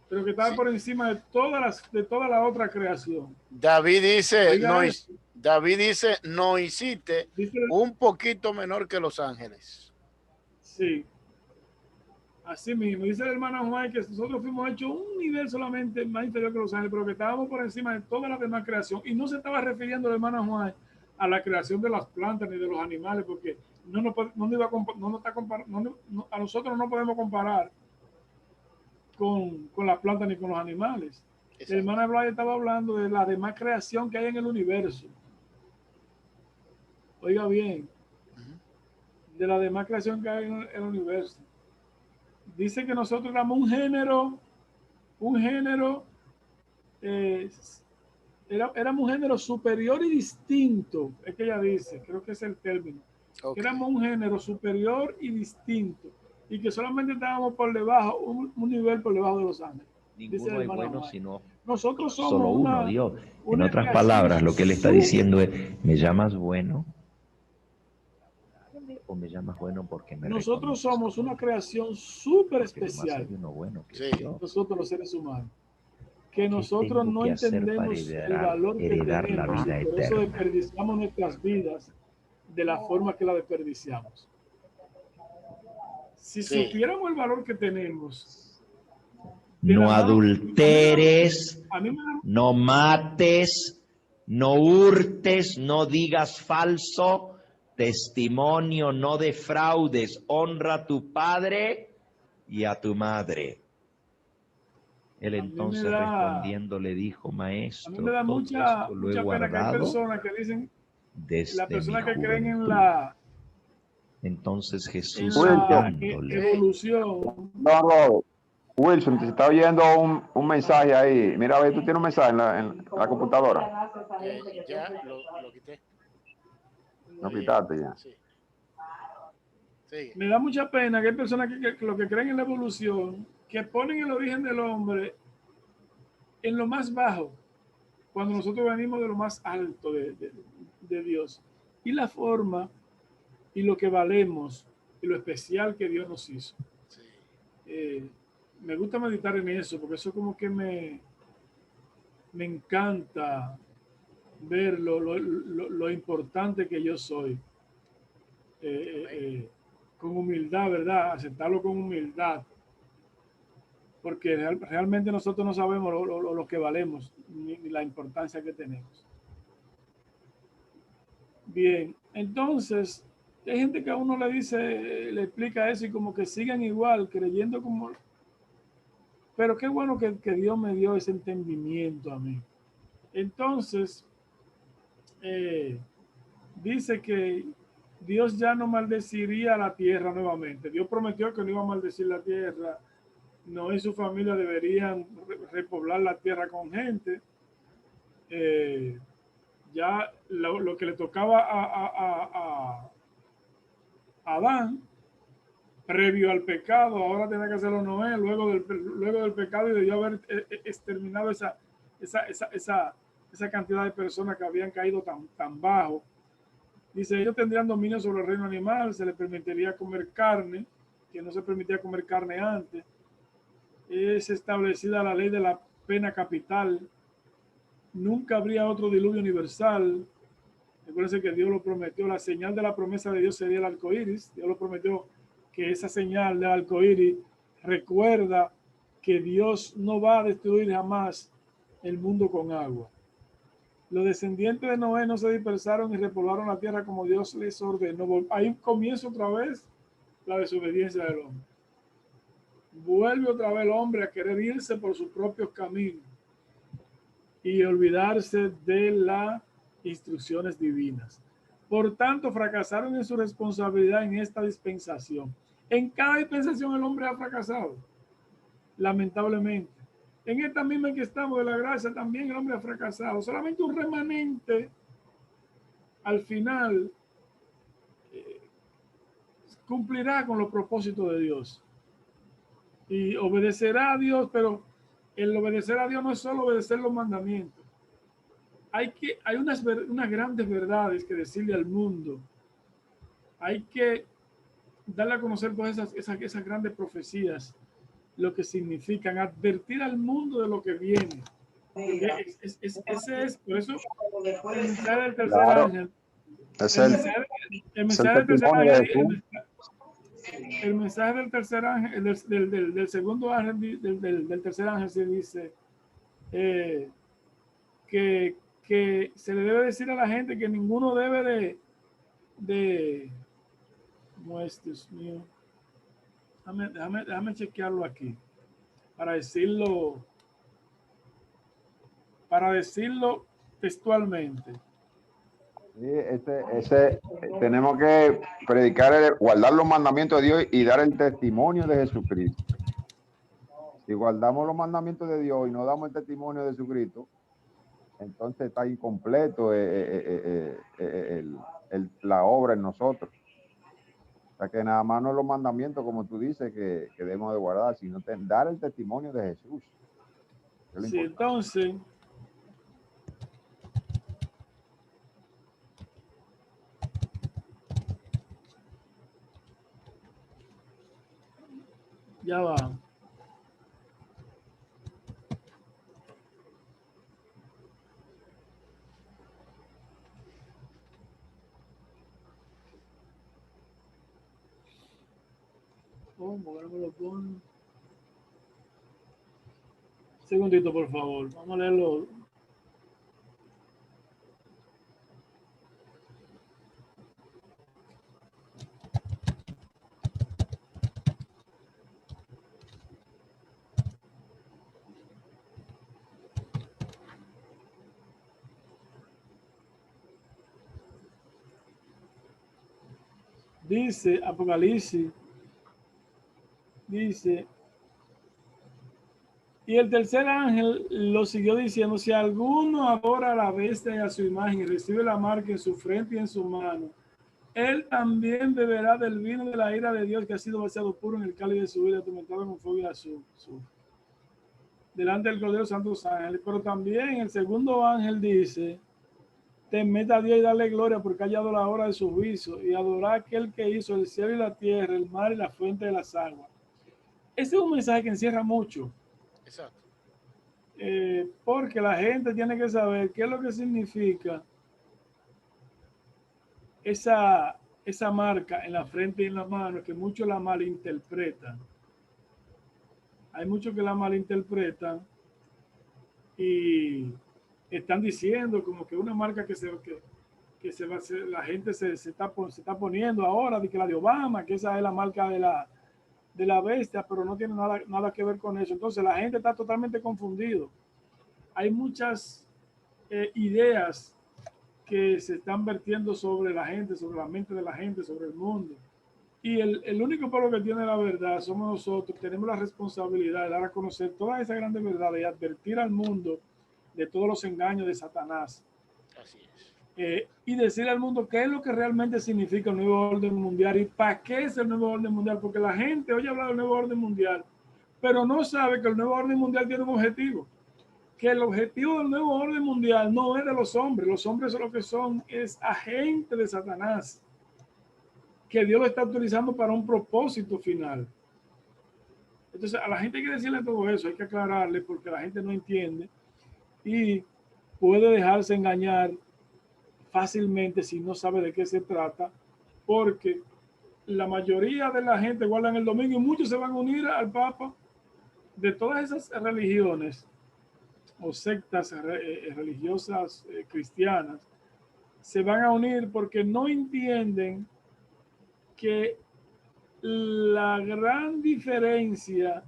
pero que estaba Sí. por encima de toda la otra creación. David dice, Oiga no, esto. David dice, no hiciste Dice, un poquito menor que los ángeles. sí, así mismo. Dice el hermano Juan que nosotros fuimos hechos un nivel solamente más inferior que los ángeles, pero que estábamos por encima de toda la demás creación. Y no se estaba refiriendo el hermano Juan a la creación de las plantas ni de los animales, porque a nosotros no podemos comparar con las plantas ni con los animales. Exacto. El hermano Blay estaba hablando de la demás creación que hay en el universo. Oiga bien, de la demás creación que hay en el universo. Dice que nosotros éramos un género, éramos un género superior y distinto, es que ella dice, creo que es el término. Okay. Éramos un género superior y distinto, y que solamente estábamos por debajo, un nivel por debajo de los ángeles. Ninguno es bueno sino nosotros somos solo uno, Dios. En otras palabras, lo que él está diciendo es, ¿me llamas bueno? ¿O me llamas bueno porque me nosotros somos una creación súper especial. Bueno Sí. Nosotros los seres humanos. Que nosotros no entendemos el valor que tenemos y por eso desperdiciamos nuestras vidas de la forma que la desperdiciamos. Si supiéramos el valor que tenemos, no adulteres, no mates, no hurtes, no digas falso testimonio, no defraudes, honra a tu padre y a tu madre. Él entonces respondiendo le dijo, maestro, a mí me da mucha pena que hay personas que dicen, las personas que creen en la entonces Jesús evolución. No, Wilson, te está oyendo un mensaje ahí. Mira, a ver, tú tienes un mensaje en la computadora. Ya lo quité. Lo quitaste ya. Sí. Sí. Me da mucha pena que hay personas que lo que creen en la evolución, que ponen el origen del hombre en lo más bajo, cuando nosotros venimos de lo más alto de Dios. Y la forma y lo que valemos y lo especial que Dios nos hizo. Sí. Me gusta meditar en eso, porque eso como que me encanta ver lo importante que yo soy. Con humildad, ¿verdad? Aceptarlo con humildad. Porque realmente nosotros no sabemos lo que valemos, ni la importancia que tenemos. Bien, entonces, hay gente que a uno le explica eso y como que sigan igual, creyendo como... Pero qué bueno que Dios me dio ese entendimiento a mí. Entonces, dice que Dios ya no maldeciría la tierra nuevamente. Dios prometió que no iba a maldecir la tierra. Noé y su familia deberían repoblar la tierra con gente. Ya lo que le tocaba a Adán, previo al pecado, ahora tiene que hacerlo Noé, luego del pecado, y debió haber exterminado esa cantidad de personas que habían caído tan bajo. Dice, ellos tendrían dominio sobre el reino animal, se les permitiría comer carne, que no se permitía comer carne antes. Es establecida la ley de la pena capital. Nunca habría otro diluvio universal. Recuerden que Dios lo prometió, la señal de la promesa de Dios sería el arco iris. Dios lo prometió que esa señal del arco iris recuerda que Dios no va a destruir jamás el mundo con agua. Los descendientes de Noé no se dispersaron y repoblaron la tierra como Dios les ordenó. Ahí comienza otra vez la desobediencia del hombre. Vuelve otra vez el hombre a querer irse por sus propios caminos y olvidarse de las instrucciones divinas. Por tanto, fracasaron en su responsabilidad en esta dispensación. En cada dispensación el hombre ha fracasado, lamentablemente. En esta misma en que estamos de la gracia también el hombre ha fracasado. Solamente un remanente al final cumplirá con los propósitos de Dios y obedecerá a Dios, pero el obedecer a Dios no es solo obedecer los mandamientos. Hay unas grandes verdades que decirle al mundo. Hay que darle a conocer todas esas grandes profecías, lo que significan, advertir al mundo de lo que viene. Ese es, por eso, el mensaje del tercer ángel. El mensaje del tercer ángel, del segundo ángel, del tercer ángel se dice que se le debe decir a la gente que ninguno debe ¿cómo es, Dios mío? Déjame chequearlo aquí para decirlo textualmente. Sí, tenemos que predicar, guardar los mandamientos de Dios y dar el testimonio de Jesucristo. Si guardamos los mandamientos de Dios y no damos el testimonio de Jesucristo, entonces está incompleto la obra en nosotros. O sea que nada más no los mandamientos, como tú dices, que debemos de guardar, sino dar el testimonio de Jesús. Sí, entonces, ya va. ¿Cómo me lo pone? Segundito, por favor. Vamos a leerlo. Dice Apocalipsis, dice, y el tercer ángel lo siguió diciendo, si alguno adora a la bestia y a su imagen y recibe la marca en su frente y en su mano, él también beberá del vino de la ira de Dios que ha sido vaciado puro en el cáliz de su vida, atormentado con fuego y azufre, delante del Cordero Santos Ángeles. Pero también el segundo ángel dice, temed a Dios y dale gloria porque ha hallado la hora de su juicio y adorar a aquel que hizo el cielo y la tierra, el mar y la fuente de las aguas. Ese es un mensaje que encierra mucho. Exacto. Porque la gente tiene que saber qué es lo que significa esa marca en la frente y en la mano, que muchos la malinterpretan. Hay muchos que la malinterpretan y están diciendo como que una marca que se va a hacer, la gente se está poniendo ahora, de que la de Obama, que esa es la marca de la bestia, pero no tiene nada que ver con eso. Entonces la gente está totalmente confundido. Hay muchas ideas que se están vertiendo sobre la gente, sobre la mente de la gente, sobre el mundo. Y el único pueblo que tiene la verdad somos nosotros. Tenemos la responsabilidad de dar a conocer todas esas grandes verdades y advertir al mundo de todos los engaños de Satanás. Así es. Y decirle al mundo qué es lo que realmente significa el nuevo orden mundial y para qué es el nuevo orden mundial. Porque la gente oye hablar del nuevo orden mundial, pero no sabe que el nuevo orden mundial tiene un objetivo. Que el objetivo del nuevo orden mundial no es de los hombres. Los hombres lo que son es agentes de Satanás, que Dios lo está utilizando para un propósito final. Entonces a la gente hay que decirle todo eso, hay que aclararle porque la gente no entiende y puede dejarse engañar fácilmente si no sabe de qué se trata, porque la mayoría de la gente guardan el domingo y muchos se van a unir al Papa de todas esas religiones. o sectas religiosas cristianas se van a unir porque no entienden que la gran diferencia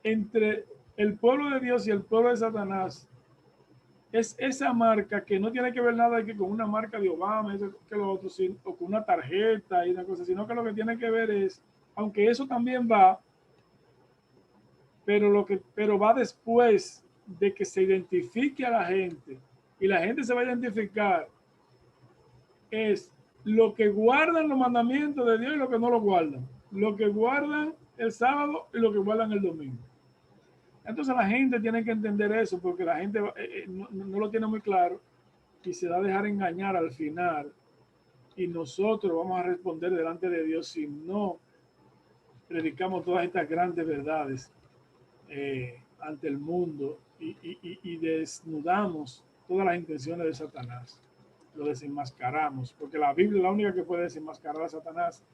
entre el pueblo de Dios y el pueblo de Satanás es esa marca que no tiene que ver nada que con una marca de Obama, que lo otro, o con una tarjeta y una cosa, sino que lo que tiene que ver es, aunque eso también va, pero va después de que se identifique a la gente y la gente se va a identificar, es lo que guardan los mandamientos de Dios y lo que no lo guardan, lo que guardan el sábado y lo que guardan el domingo. Entonces la gente tiene que entender eso porque la gente no lo tiene muy claro y se va a dejar engañar al final y nosotros vamos a responder delante de Dios si no predicamos todas estas grandes verdades ante el mundo y desnudamos todas las intenciones de Satanás, lo desenmascaramos, porque la Biblia es la única que puede desenmascarar a Satanás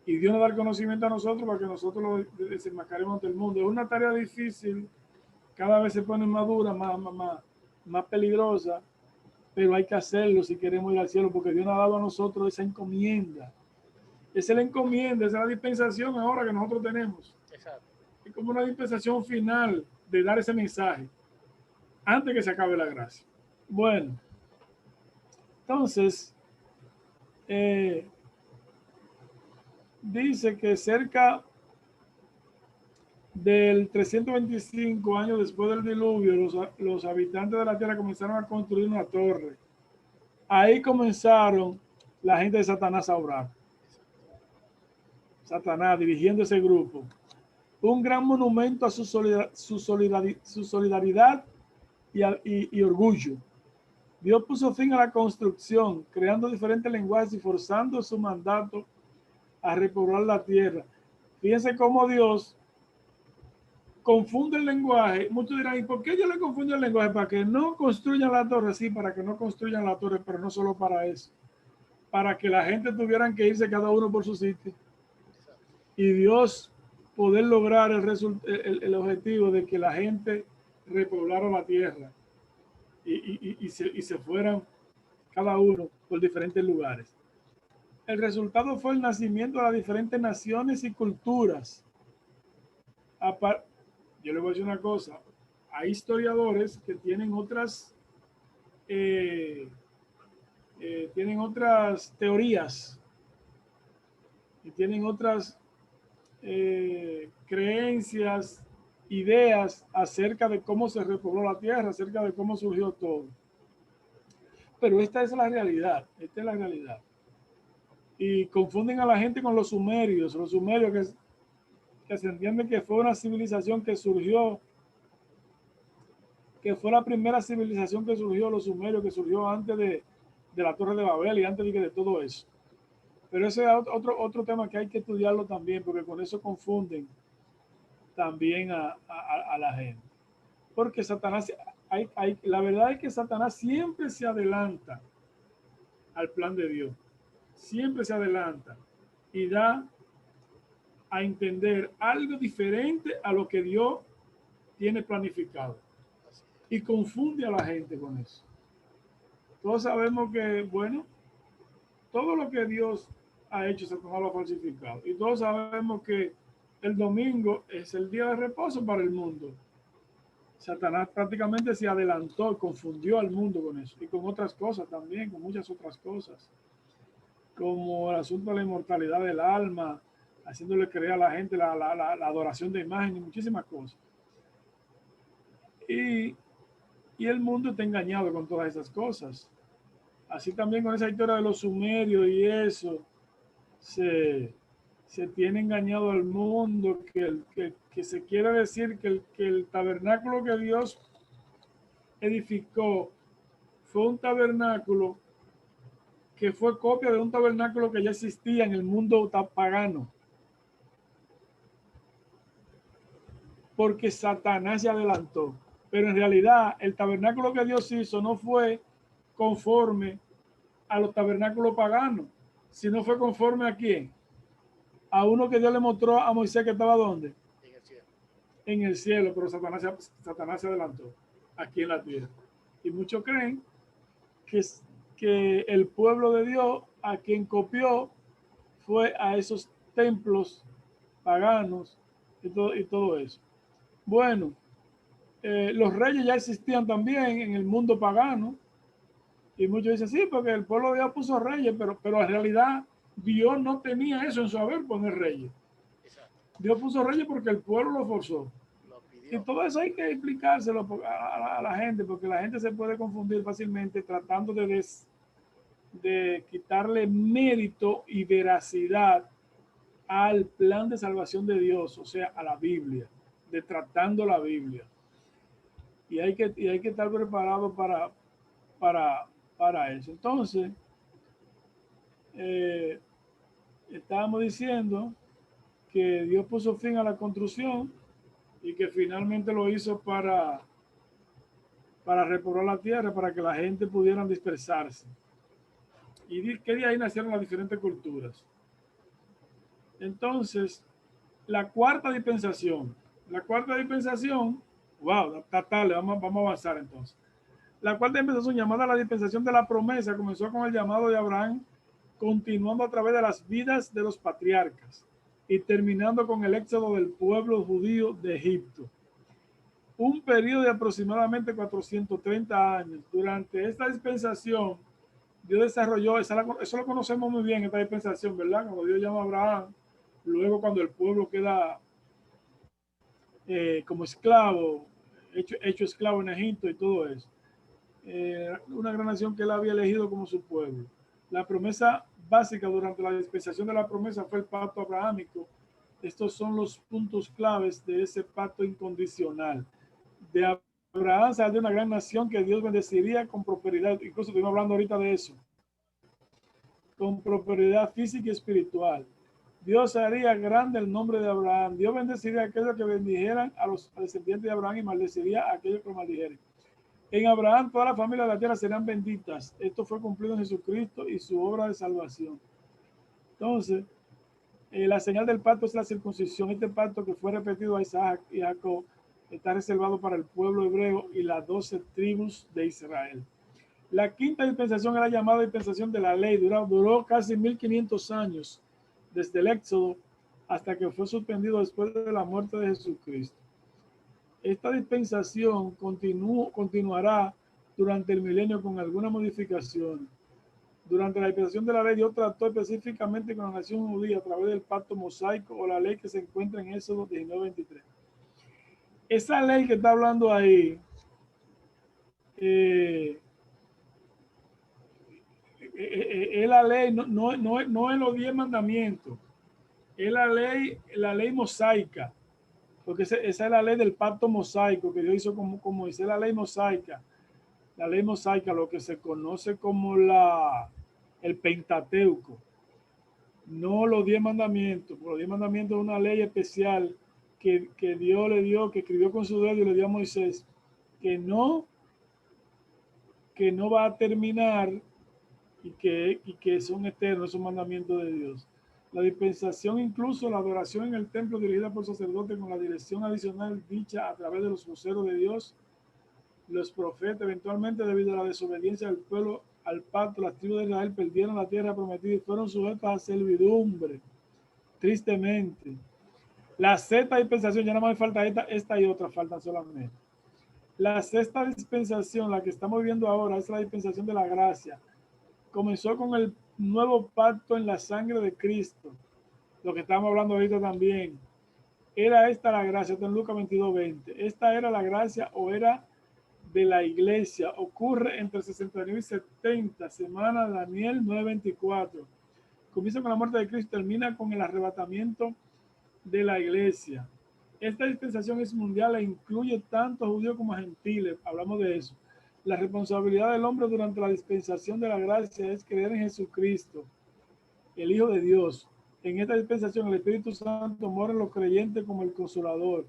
y Dios nos da el conocimiento a nosotros para que nosotros lo desenmascaremos ante el mundo. Es una tarea difícil, cada vez se pone más dura, más peligrosa, pero hay que hacerlo si queremos ir al cielo, porque Dios nos ha dado a nosotros esa encomienda. Esa es la encomienda, esa es la dispensación ahora que nosotros tenemos. Exacto. Es como una dispensación final de dar ese mensaje antes que se acabe la gracia. Bueno, entonces, dice que cerca del 325 años después del diluvio, los habitantes de la tierra comenzaron a construir una torre. Ahí comenzaron la gente de Satanás a orar. Satanás dirigiendo ese grupo. Un gran monumento a su solidaridad y orgullo. Dios puso fin a la construcción, creando diferentes lenguajes y forzando su mandato a repoblar la tierra. Fíjense cómo Dios confunde el lenguaje. Muchos dirán, ¿y por qué yo le confundo el lenguaje? Para que no construyan la torre, sí, para que no construyan la torre, pero no solo para eso. Para que la gente tuvieran que irse cada uno por su sitio. Y Dios poder lograr el objetivo de que la gente repoblara la tierra y se fueran cada uno por diferentes lugares. El resultado fue el nacimiento de las diferentes naciones y culturas. Yo le voy a decir una cosa, hay historiadores que tienen otras teorías y tienen otras creencias, ideas acerca de cómo se repobló la tierra, acerca de cómo surgió todo. Pero esta es la realidad, Y confunden a la gente con los sumerios que se entiende que fue una civilización que surgió, que fue la primera civilización que surgió, los sumerios, que surgió antes de la Torre de Babel y antes de todo eso. Pero ese es otro tema que hay que estudiarlo también, porque con eso confunden también a la gente. Porque Satanás, la verdad es que Satanás siempre se adelanta al plan de Dios. Siempre se adelanta y da a entender algo diferente a lo que Dios tiene planificado. Y confunde a la gente con eso. Todos sabemos que, bueno, todo lo que Dios ha hecho, Satanás lo ha falsificado. Y todos sabemos que el domingo es el día de reposo para el mundo. Satanás prácticamente se adelantó, confundió al mundo con eso. Y con otras cosas también, con muchas otras cosas. Como el asunto de la inmortalidad del alma, haciéndole creer a la gente la adoración de imagen y muchísimas cosas. Y el mundo está engañado con todas esas cosas. Así también con esa historia de los sumerios y eso, se tiene engañado al mundo, que se quiere decir que el tabernáculo que Dios edificó fue un tabernáculo que fue copia de un tabernáculo que ya existía en el mundo pagano. Porque Satanás se adelantó. Pero en realidad el tabernáculo que Dios hizo no fue conforme a los tabernáculos paganos, sino fue conforme a quién. A uno que Dios le mostró a Moisés que estaba ¿dónde? En el cielo. En el cielo, pero Satanás se adelantó. aquí en la tierra. Y muchos creen que el pueblo de Dios a quien copió fue a esos templos paganos y todo eso. Bueno, los reyes ya existían también en el mundo pagano, y muchos dicen, sí, porque el pueblo de Dios puso reyes, pero en realidad Dios no tenía eso en su haber, poner reyes. Dios puso reyes porque el pueblo lo forzó. Y todo eso hay que explicárselo a la gente, porque la gente se puede confundir fácilmente tratando de quitarle mérito y veracidad al plan de salvación de Dios, o sea, a la Biblia, de tratando la Biblia. Y hay que estar preparado para eso. Entonces, estábamos diciendo que Dios puso fin a la construcción y que finalmente lo hizo para repoblar la tierra, para que la gente pudiera dispersarse. Y que de ahí nacieron las diferentes culturas. Entonces, la cuarta dispensación, wow, está tarde, vamos a avanzar entonces. La cuarta dispensación, llamada la dispensación de la promesa, comenzó con el llamado de Abraham, continuando a través de las vidas de los patriarcas y terminando con el éxodo del pueblo judío de Egipto. Un periodo de aproximadamente 430 años. Durante esta dispensación, Dios desarrolló, eso lo conocemos muy bien, esta dispensación, ¿verdad? Cuando Dios llama a Abraham, luego cuando el pueblo queda como esclavo, hecho esclavo en Egipto y todo eso. Una gran nación que él había elegido como su pueblo. La promesa básica durante la dispensación de la promesa fue el pacto abrahámico. Estos son los puntos claves de ese pacto incondicional. De Abraham salió una gran nación que Dios bendeciría con prosperidad. Incluso estuvimos hablando ahorita de eso. Con prosperidad física y espiritual. Dios haría grande el nombre de Abraham. Dios bendeciría a aquellos que bendijeran a los descendientes de Abraham y maldeciría a aquellos que lo maldijeren. En Abraham todas las familias de la tierra serán benditas. Esto fue cumplido en Jesucristo y su obra de salvación. Entonces, la señal del pacto es la circuncisión. Este pacto que fue repetido a Isaac y Jacob está reservado para el pueblo hebreo y las 12 tribus de Israel. La quinta dispensación es la llamada dispensación de la ley. Duró casi 1500 años desde el Éxodo hasta que fue suspendido después de la muerte de Jesucristo. Esta dispensación continuará durante el milenio con algunas modificaciones. Durante la dispensación de la ley, Dios trató específicamente con la nación judía a través del pacto mosaico o la ley que se encuentra en Éxodo 19:23. Esa ley que está hablando ahí es la ley, no es los 10 mandamientos, es la ley mosaica. Porque esa es la ley del pacto mosaico que Dios hizo como dice la ley mosaica. La ley mosaica, lo que se conoce como el Pentateuco. No los 10 mandamientos. Los 10 mandamientos es una ley especial que Dios le dio, que escribió con su dedo y le dio a Moisés, que no va a terminar y que son eternos esos mandamientos de Dios. La dispensación, incluso la adoración en el templo dirigida por sacerdotes con la dirección adicional dicha a través de los voceros de Dios, los profetas. Eventualmente, debido a la desobediencia del pueblo al pacto, las tribus de Israel perdieron la tierra prometida y fueron sujetas a servidumbre, tristemente. La sexta dispensación, ya no me falta esta y otra, faltan solamente. La sexta dispensación, la que estamos viendo ahora, es la dispensación de la gracia. Comenzó con el nuevo pacto en la sangre de Cristo, lo que estamos hablando ahorita también. Era esta la gracia, está en Lucas 22:20. Esta era la gracia o era de la iglesia. Ocurre entre 69 y 70 semanas, Daniel 9:24. Comienza con la muerte de Cristo, termina con el arrebatamiento de la iglesia. Esta dispensación es mundial e incluye tanto judíos como gentiles. Hablamos de eso. La responsabilidad del hombre durante la dispensación de la gracia es creer en Jesucristo, el Hijo de Dios. En esta dispensación el Espíritu Santo mora en los creyentes como el Consolador.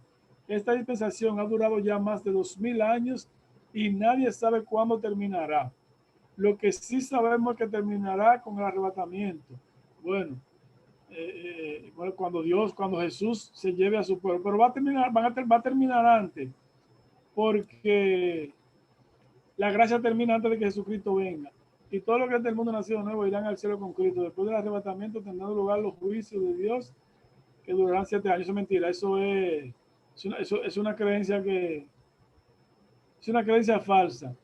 Esta dispensación ha durado ya más de 2000 años y nadie sabe cuándo terminará. Lo que sí sabemos es que terminará con el arrebatamiento. Bueno, cuando Jesús se lleve a su pueblo, pero va a terminar antes, porque La gracia termina antes de que Jesucristo venga. Y todo lo que es del mundo nacido nuevo irán al cielo con Cristo. Después del arrebatamiento tendrán lugar los juicios de Dios que durarán 7 años. Eso es mentira. Eso es una creencia falsa.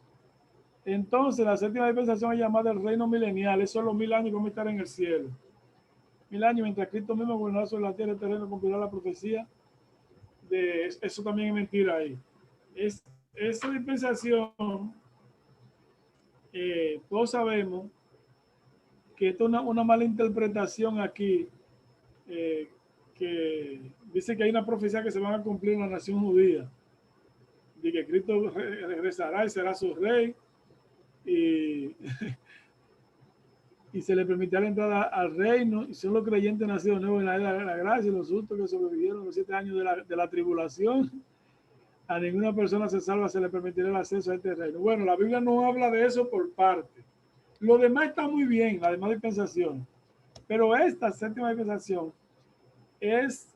Entonces, la séptima dispensación es llamada el reino milenial. Eso es los 1000 años que vamos a estar en el cielo. 1000 años, mientras Cristo mismo gobernará sobre la tierra y el terreno, cumplirá la profecía. Eso también es mentira ahí. Esa dispensación, todos sabemos que esto es una mala interpretación aquí, que dice que hay una profecía que se van a cumplir en la nación judía, de que Cristo regresará y será su rey, y se le permitirá la entrada al reino, y son los creyentes nacidos nuevos en la era de la gracia, y los justos que sobrevivieron los 7 años de la tribulación. A ninguna persona se salva, se le permitirá el acceso a este reino. Bueno, la Biblia no habla de eso por parte. Lo demás está muy bien, la demás dispensación. Pero esta séptima dispensación es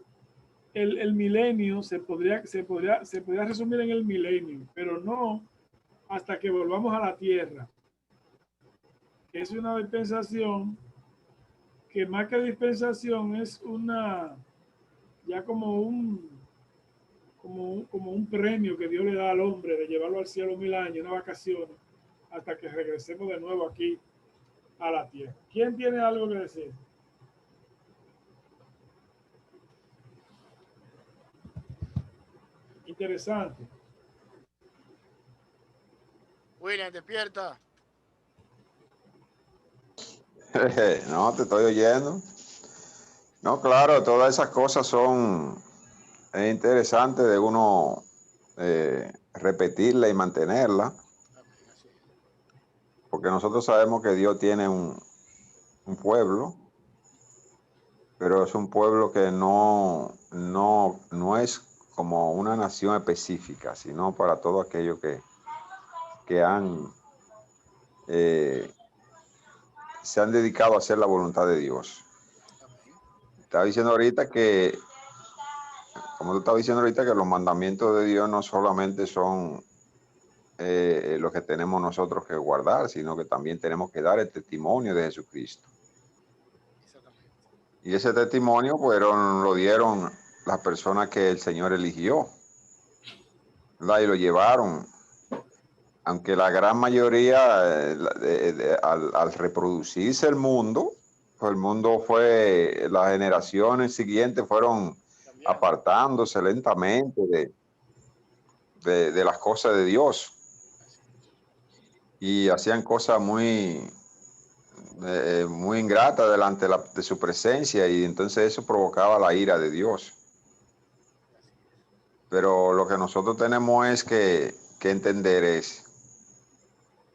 el milenio, se podría resumir en el milenio, pero no hasta que volvamos a la tierra. Es una dispensación que más que dispensación es ya como un premio que Dios le da al hombre de llevarlo al cielo 1000 años, una vacación, hasta que regresemos de nuevo aquí a la tierra. ¿Quién tiene algo que decir? Interesante. William, despierta. No, te estoy oyendo. No, claro, todas esas cosas son interesantes de uno repetirla y mantenerla, porque nosotros sabemos que Dios tiene un pueblo, pero es un pueblo que no es como una nación específica, sino para todos aquellos que se han dedicado a hacer la voluntad de Dios. Estaba diciendo ahorita que, como tú estabas diciendo ahorita, que los mandamientos de Dios no solamente son los que tenemos nosotros que guardar, sino que también tenemos que dar el testimonio de Jesucristo. Y ese testimonio, pues, lo dieron las personas que el Señor eligió, ¿verdad? Y lo llevaron. Aunque la gran mayoría, al reproducirse el mundo fue, las generaciones siguientes fueron apartándose lentamente de las cosas de Dios. Y hacían cosas muy ingratas delante de su presencia, y entonces eso provocaba la ira de Dios. Pero lo que nosotros tenemos es que entender es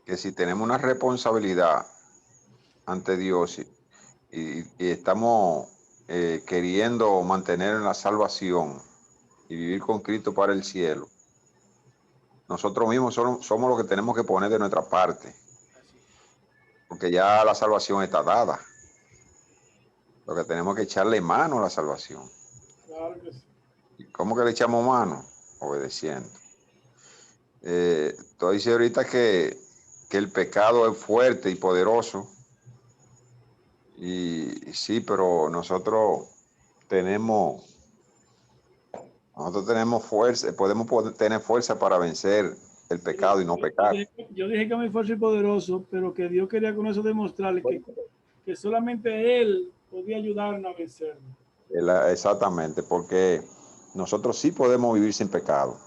que si tenemos una responsabilidad ante Dios y estamos queriendo mantener la salvación y vivir con Cristo para el cielo, nosotros mismos somos los que tenemos que poner de nuestra parte, porque ya la salvación está dada. Lo que tenemos que echarle mano a la salvación. Claro que sí. ¿Cómo que le echamos mano? Obedeciendo. Tú dices ahorita que el pecado es fuerte y poderoso, y sí, pero nosotros tenemos fuerza, podemos tener fuerza para vencer el pecado y no pecar. Yo dije que muy fuerte y poderoso, pero que Dios quería con eso demostrarle que solamente Él podía ayudarnos a vencerlo. Exactamente, porque nosotros sí podemos vivir sin pecado.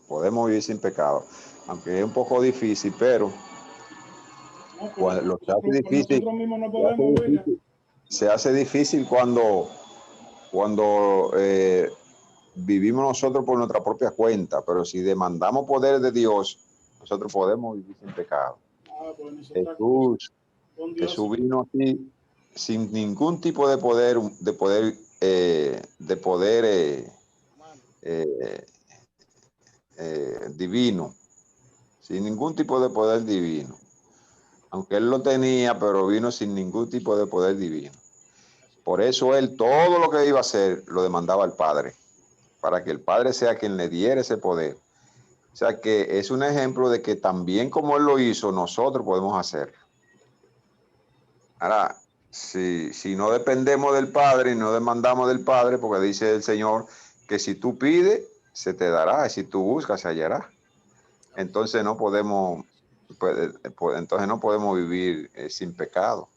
Podemos vivir sin pecado, aunque es un poco difícil, pero se hace difícil cuando vivimos nosotros por nuestra propia cuenta, pero si demandamos poder de Dios, nosotros podemos vivir sin pecado. Jesús vino aquí sin ningún tipo de poder divino, sin ningún tipo de poder divino, aunque él lo tenía, pero vino sin ningún tipo de poder divino. Por eso él todo lo que iba a hacer lo demandaba al Padre, para que el Padre sea quien le diera ese poder O sea que es un ejemplo de que también como Él lo hizo, nosotros podemos hacerlo. Ahora, si no dependemos del Padre y no demandamos del Padre, porque dice el Señor que si tú pides, se te dará, y si tú buscas, se hallará. Entonces no podemos, entonces no podemos vivir sin pecado.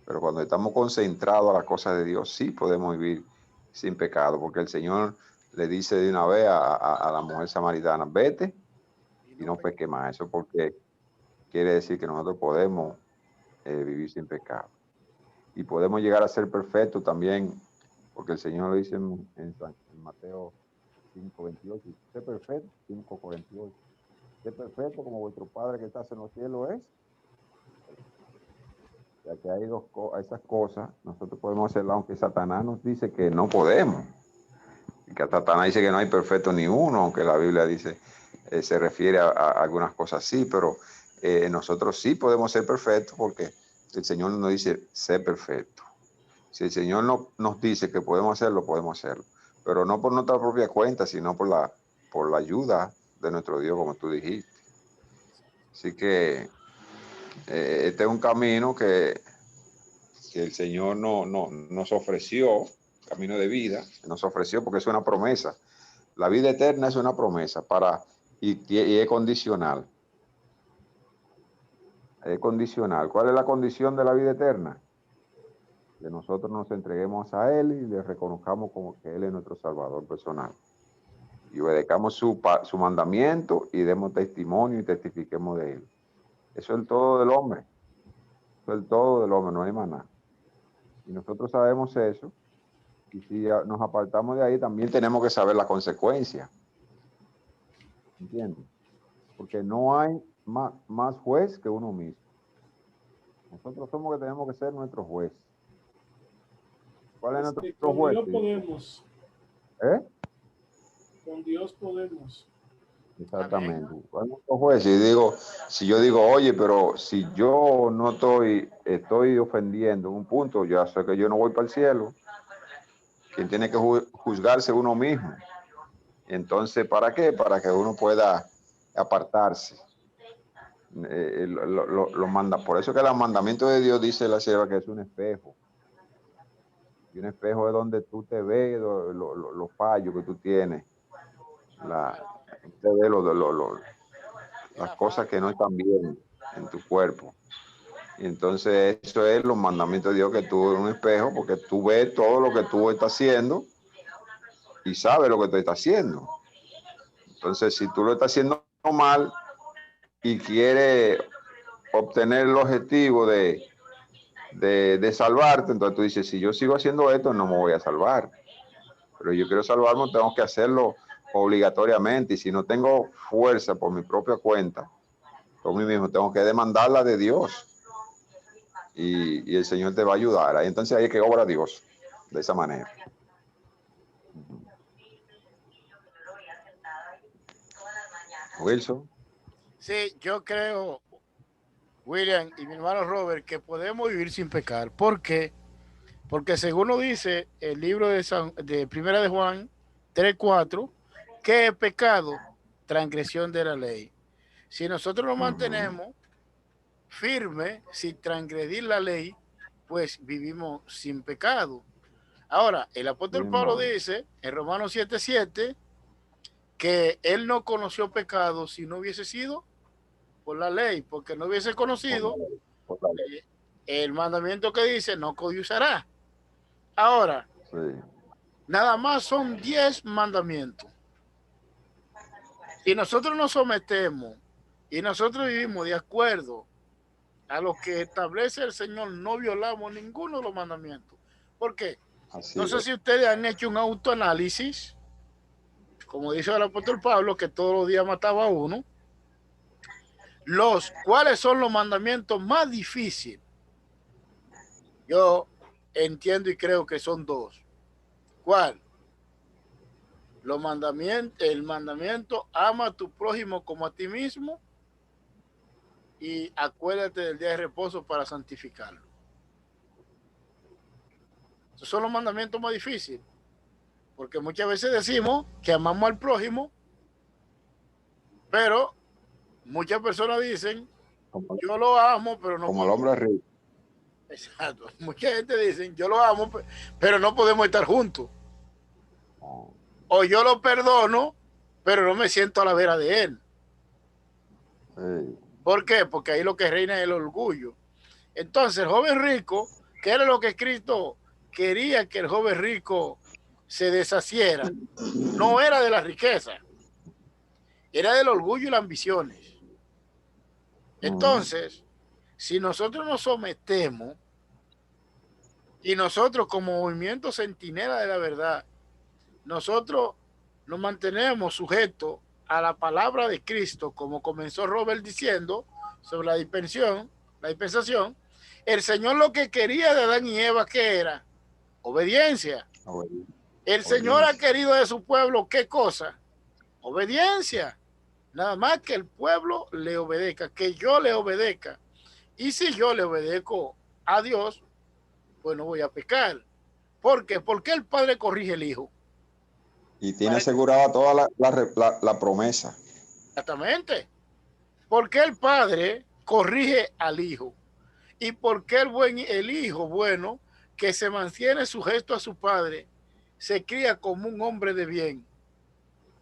Pero cuando estamos concentrados a las cosas de Dios, sí podemos vivir sin pecado, porque el Señor le dice de una vez a la mujer samaritana, vete y no peques más. Eso porque quiere decir que nosotros podemos vivir sin pecado. Y podemos llegar a ser perfectos también, porque el Señor lo dice en Mateo 5:28, sé perfecto, 5:48, sé perfecto como vuestro Padre que está en los cielos es. Ya que hay esas cosas, nosotros podemos hacerlas, aunque Satanás nos dice que no podemos. Y que Satanás dice que no hay perfecto ni uno, aunque la Biblia dice, se refiere a algunas cosas así, pero nosotros sí podemos ser perfectos porque el Señor nos dice, sé perfecto. Si el Señor nos dice que podemos hacerlo, pero no por nuestra propia cuenta, sino por la ayuda de nuestro Dios, como tú dijiste. Así que este es un camino que el Señor nos ofreció, camino de vida, nos ofreció porque es una promesa. La vida eterna es una promesa y es condicional. Es condicional. ¿Cuál es la condición de la vida eterna? Que nosotros nos entreguemos a Él y le reconozcamos como que Él es nuestro Salvador personal. Y obedezcamos su mandamiento y demos testimonio y testifiquemos de Él. Eso es el todo del hombre. Eso es el todo del hombre, no hay más nada. Y nosotros sabemos eso. Y si nos apartamos de ahí, también tenemos que saber la consecuencia. ¿Entiendes? Porque no hay más juez que uno mismo. Nosotros somos que tenemos que ser nuestro juez. ¿Cuál es nuestro juez? Con Dios podemos. Con Dios podemos. Exactamente. ¿Cuál es nuestro juez? Si yo digo, oye, pero si yo no estoy ofendiendo en un punto, ya sé que yo no voy para el cielo. Quien tiene que juzgarse uno mismo. Entonces, ¿para qué? Para que uno pueda apartarse. Por eso que los mandamientos de Dios, dice la sierva, que es un espejo. Y un espejo es donde tú te ves los fallos que tú tienes. Te ves las cosas que no están bien en tu cuerpo. Y entonces eso es los mandamientos de Dios, que tú eres un espejo, porque tú ves todo lo que tú estás haciendo y sabes lo que tú estás haciendo. Entonces, si tú lo estás haciendo mal y quieres obtener el objetivo de salvarte, entonces tú dices, si yo sigo haciendo esto, no me voy a salvar. Pero yo quiero salvarme, tengo que hacerlo obligatoriamente. Y si no tengo fuerza por mi propia cuenta, por mí mismo, tengo que demandarla de Dios. Y el Señor te va a ayudar. Ahí entonces hay que obrar a Dios de esa manera. Wilson. Sí, yo creo, William y mi hermano Robert, que podemos vivir sin pecar. ¿Por qué? Porque según lo dice el libro de Primera de Juan 3:4, ¿qué es pecado? Transgresión de la ley. Si nosotros nos mantenemos firmes sin transgredir la ley, pues vivimos sin pecado. Ahora, el apóstol Pablo dice en Romanos 7:7 que él no conoció pecado si no hubiese sido por la ley, porque no hubiese conocido el mandamiento que dice no codiciarás. Ahora, nada más son 10 mandamientos. Si nosotros nos sometemos y nosotros vivimos de acuerdo a lo que establece el Señor, no violamos ninguno de los mandamientos. ¿Por qué? No sé si ustedes han hecho un autoanálisis, como dice el apóstol Pablo, que todos los días mataba a uno. ¿Cuáles son los mandamientos más difíciles? Yo entiendo y creo que son 2. ¿Cuál? El mandamiento, ama a tu prójimo como a ti mismo, y acuérdate del día de reposo para santificarlo. Esos son los mandamientos más difíciles, porque muchas veces decimos que amamos al prójimo, Pero muchas personas dicen, Como, yo lo amo, pero no como el podemos. hombre rico. Exacto. Mucha gente dice, yo lo amo, pero no podemos estar juntos. O yo lo perdono, pero no me siento a la vera de él. Sí. ¿Por qué? Porque ahí lo que reina es el orgullo. Entonces, el joven rico, ¿qué era lo que Cristo quería que el joven rico se deshaciera? No era de la riqueza, era del orgullo y las ambiciones. Entonces, si nosotros nos sometemos y nosotros como movimiento centinela de la verdad, nosotros nos mantenemos sujetos a la palabra de Cristo, como comenzó Robert diciendo sobre la dispensación, el Señor lo que quería de Adán y Eva, ¿qué era? Obediencia. El Señor ha querido de su pueblo, ¿qué cosa? Obediencia. Nada más que el pueblo le obedezca, que yo le obedezca. Y si yo le obedezco a Dios, pues no voy a pecar. ¿Por qué? Porque el Padre corrige al Hijo. Y tiene asegurada toda la promesa. Exactamente. Porque el Padre corrige al Hijo. Y porque el Hijo bueno, que se mantiene sujeto a su Padre, se cría como un hombre de bien.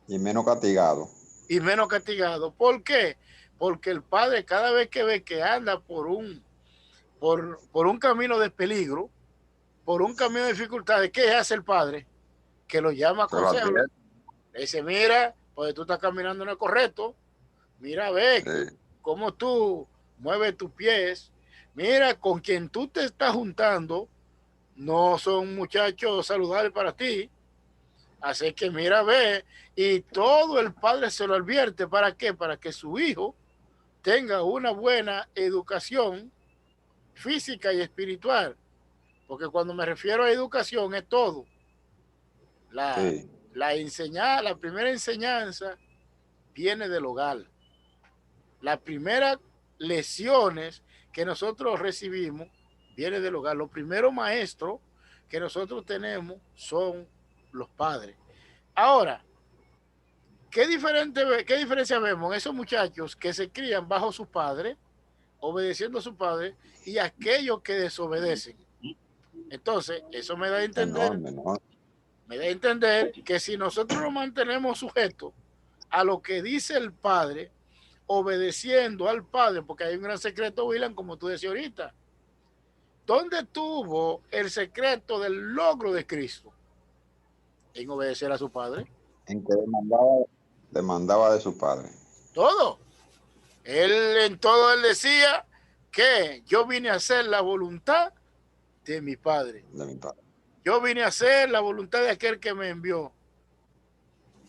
Y menos castigado. Y menos castigado. ¿Por qué? Porque el Padre cada vez que ve que anda por un camino de peligro, por un camino de dificultades, ¿qué hace el Padre? Que lo llama a consejo. Le dice, mira, pues tú estás caminando en el correcto. Mira, ve cómo tú mueves tus pies. Mira, con quien tú te estás juntando no son muchachos saludables para ti. Así que mira, ve, y todo el padre se lo advierte. ¿Para qué? Para que su hijo tenga una buena educación física y espiritual. Porque cuando me refiero a educación es todo. La primera enseñanza viene del hogar. Las primeras lecciones que nosotros recibimos viene del hogar. Los primeros maestros que nosotros tenemos son los padres. Ahora, ¿qué diferencia vemos en esos muchachos que se crían bajo sus padres, obedeciendo a sus padres, y aquellos que desobedecen? Entonces, eso me da a entender, que si nosotros nos mantenemos sujetos a lo que dice el Padre, obedeciendo al Padre, porque hay un gran secreto, William, como tú decías ahorita. ¿Dónde tuvo el secreto del logro de Cristo? En obedecer a su Padre. En que demandaba de su Padre. Todo. En todo él decía que yo vine a hacer la voluntad de mi Padre. Yo vine a hacer la voluntad de aquel que me envió.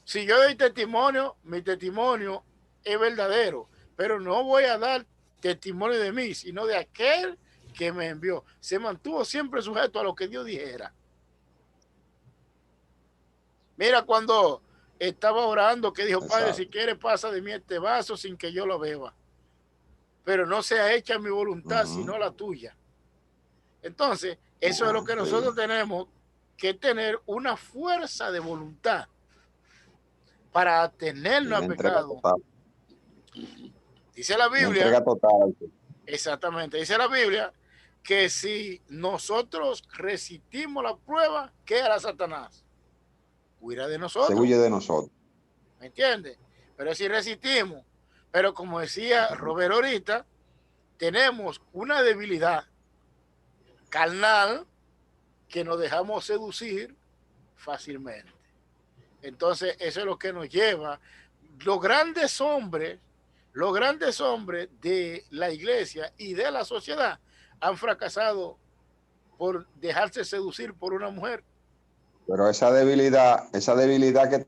Si yo doy testimonio, mi testimonio es verdadero, pero no voy a dar testimonio de mí, sino de aquel que me envió. Se mantuvo siempre sujeto a lo que Dios dijera. Mira, cuando estaba orando, que dijo, Padre, si quieres pasa de mí este vaso sin que yo lo beba, pero no sea hecha mi voluntad, sino la tuya. Entonces, eso es lo que nosotros tenemos que tener, una fuerza de voluntad para atenernos a pecado. Dice la Biblia, exactamente, dice la Biblia que si nosotros resistimos la prueba, ¿qué hará Satanás? Huirá de nosotros. Se huye de nosotros. ¿Me entiendes? Pero si resistimos, pero como decía Robert ahorita, tenemos una debilidad carnal que nos dejamos seducir fácilmente. Entonces, eso es lo que nos lleva. Los grandes hombres de la iglesia y de la sociedad han fracasado por dejarse seducir por una mujer. Pero esa debilidad que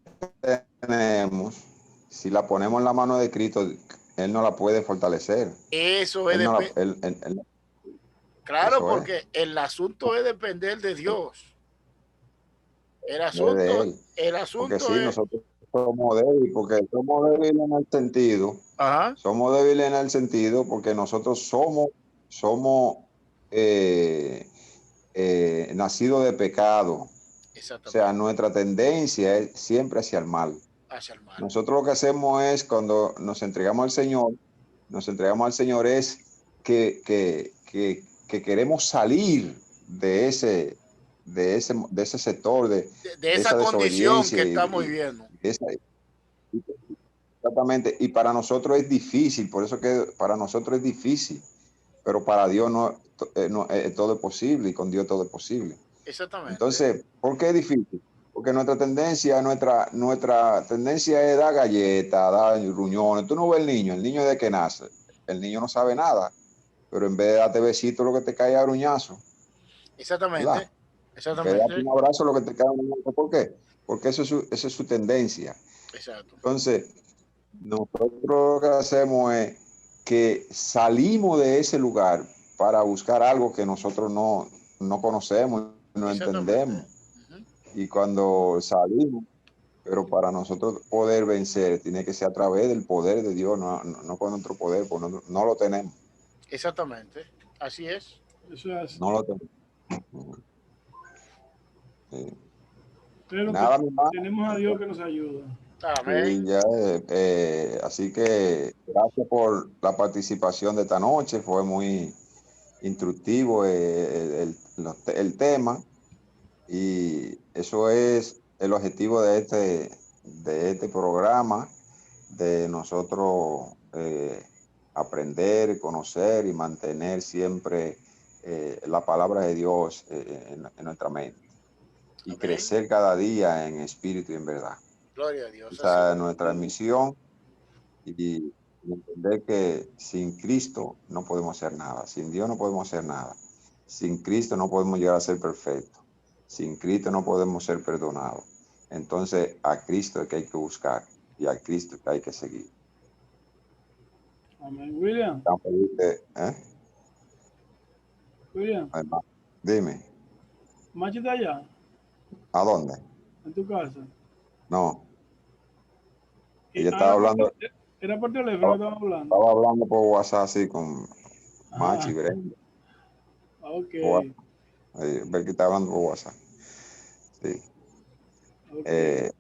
tenemos, si la ponemos en la mano de Cristo, Él no la puede fortalecer. Eso es claro, eso porque el asunto es depender de Dios. El asunto porque sí, nosotros somos débiles, porque somos débiles en el sentido. Ajá. Somos débiles en el sentido porque nosotros somos nacidos de pecado. O sea, nuestra tendencia es siempre hacia el mal. hacia el mal. Nosotros lo que hacemos es, cuando nos entregamos al Señor es que queremos salir de ese sector, de esa condición desobediencia que estamos viviendo. Exactamente. Y para nosotros es difícil, por eso que para nosotros es difícil, pero para Dios todo es posible, y con Dios todo es posible. Exactamente. Entonces, ¿por qué es difícil? Porque nuestra tendencia es dar galletas, dar ruñones. Tú no ves el niño de que nace, el niño no sabe nada, pero en vez de darte besito, lo que te cae a gruñazo. Exactamente. ¿Verdad? En vez de darte un abrazo, lo que te cae a gruñazo. ¿Por qué? Porque esa es su tendencia. Exacto. Entonces, nosotros lo que hacemos es que salimos de ese lugar para buscar algo que nosotros no conocemos, no entendemos. Y cuando salimos, pero para nosotros poder vencer, tiene que ser a través del poder de Dios, no con nuestro poder, porque no lo tenemos. Exactamente, así es. Eso es así. No lo tenemos. Sí. Pero Nada, tenemos a Dios que nos ayuda. Sí, ya, así que gracias por la participación de esta noche, fue muy instructivo el tema, y eso es el objetivo de este programa, de nosotros aprender, conocer y mantener siempre la palabra de Dios en nuestra mente, y Amén. crecer cada día en espíritu y en verdad. Gloria a Dios. Esa es nuestra misión, y entender que sin Cristo no podemos hacer nada, sin Dios no podemos hacer nada, sin Cristo no podemos llegar a ser perfectos, sin Cristo no podemos ser perdonados. Entonces a Cristo es que hay que buscar, y a Cristo es que hay que seguir. Amén. William. William. Dime. ¿Machi está allá? ¿A dónde? ¿En tu casa? No. Ella estaba hablando. ¿Era por teléfono que estaba hablando? Estaba hablando por WhatsApp así con Machi y Brenda. Ok. Ver que está hablando por WhatsApp. Sí. Okay.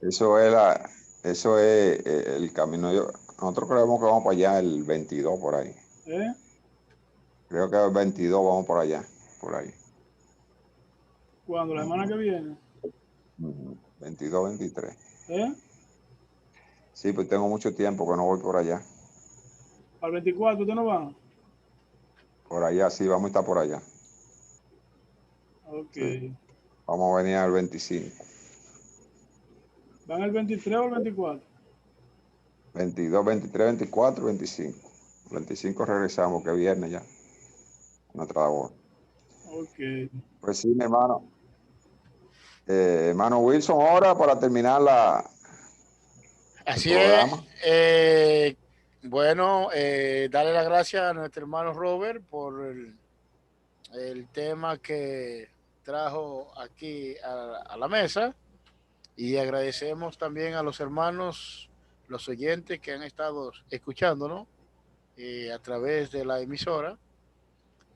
Eso es el camino. Nosotros creemos que vamos para allá el 22 por ahí. Creo que el 22 vamos por allá, por ahí. ¿Cuándo? ¿La semana que viene? 22, 23. Sí, pues tengo mucho tiempo que no voy por allá. ¿Al 24 usted no va? Por allá, sí, vamos a estar por allá. Ok. Sí. Vamos a venir al 25. ¿Van el 23 o el 24? 22, 23, 24, 25. 25 regresamos, que es viernes ya. Nuestra labor. Ok. Pues sí, mi hermano. Hermano Wilson, ahora para terminar Así el programa. es. Bueno, darle las gracias a nuestro hermano Robert por el tema que trajo aquí a la mesa, y agradecemos también a los hermanos, los oyentes que han estado escuchándonos a través de la emisora,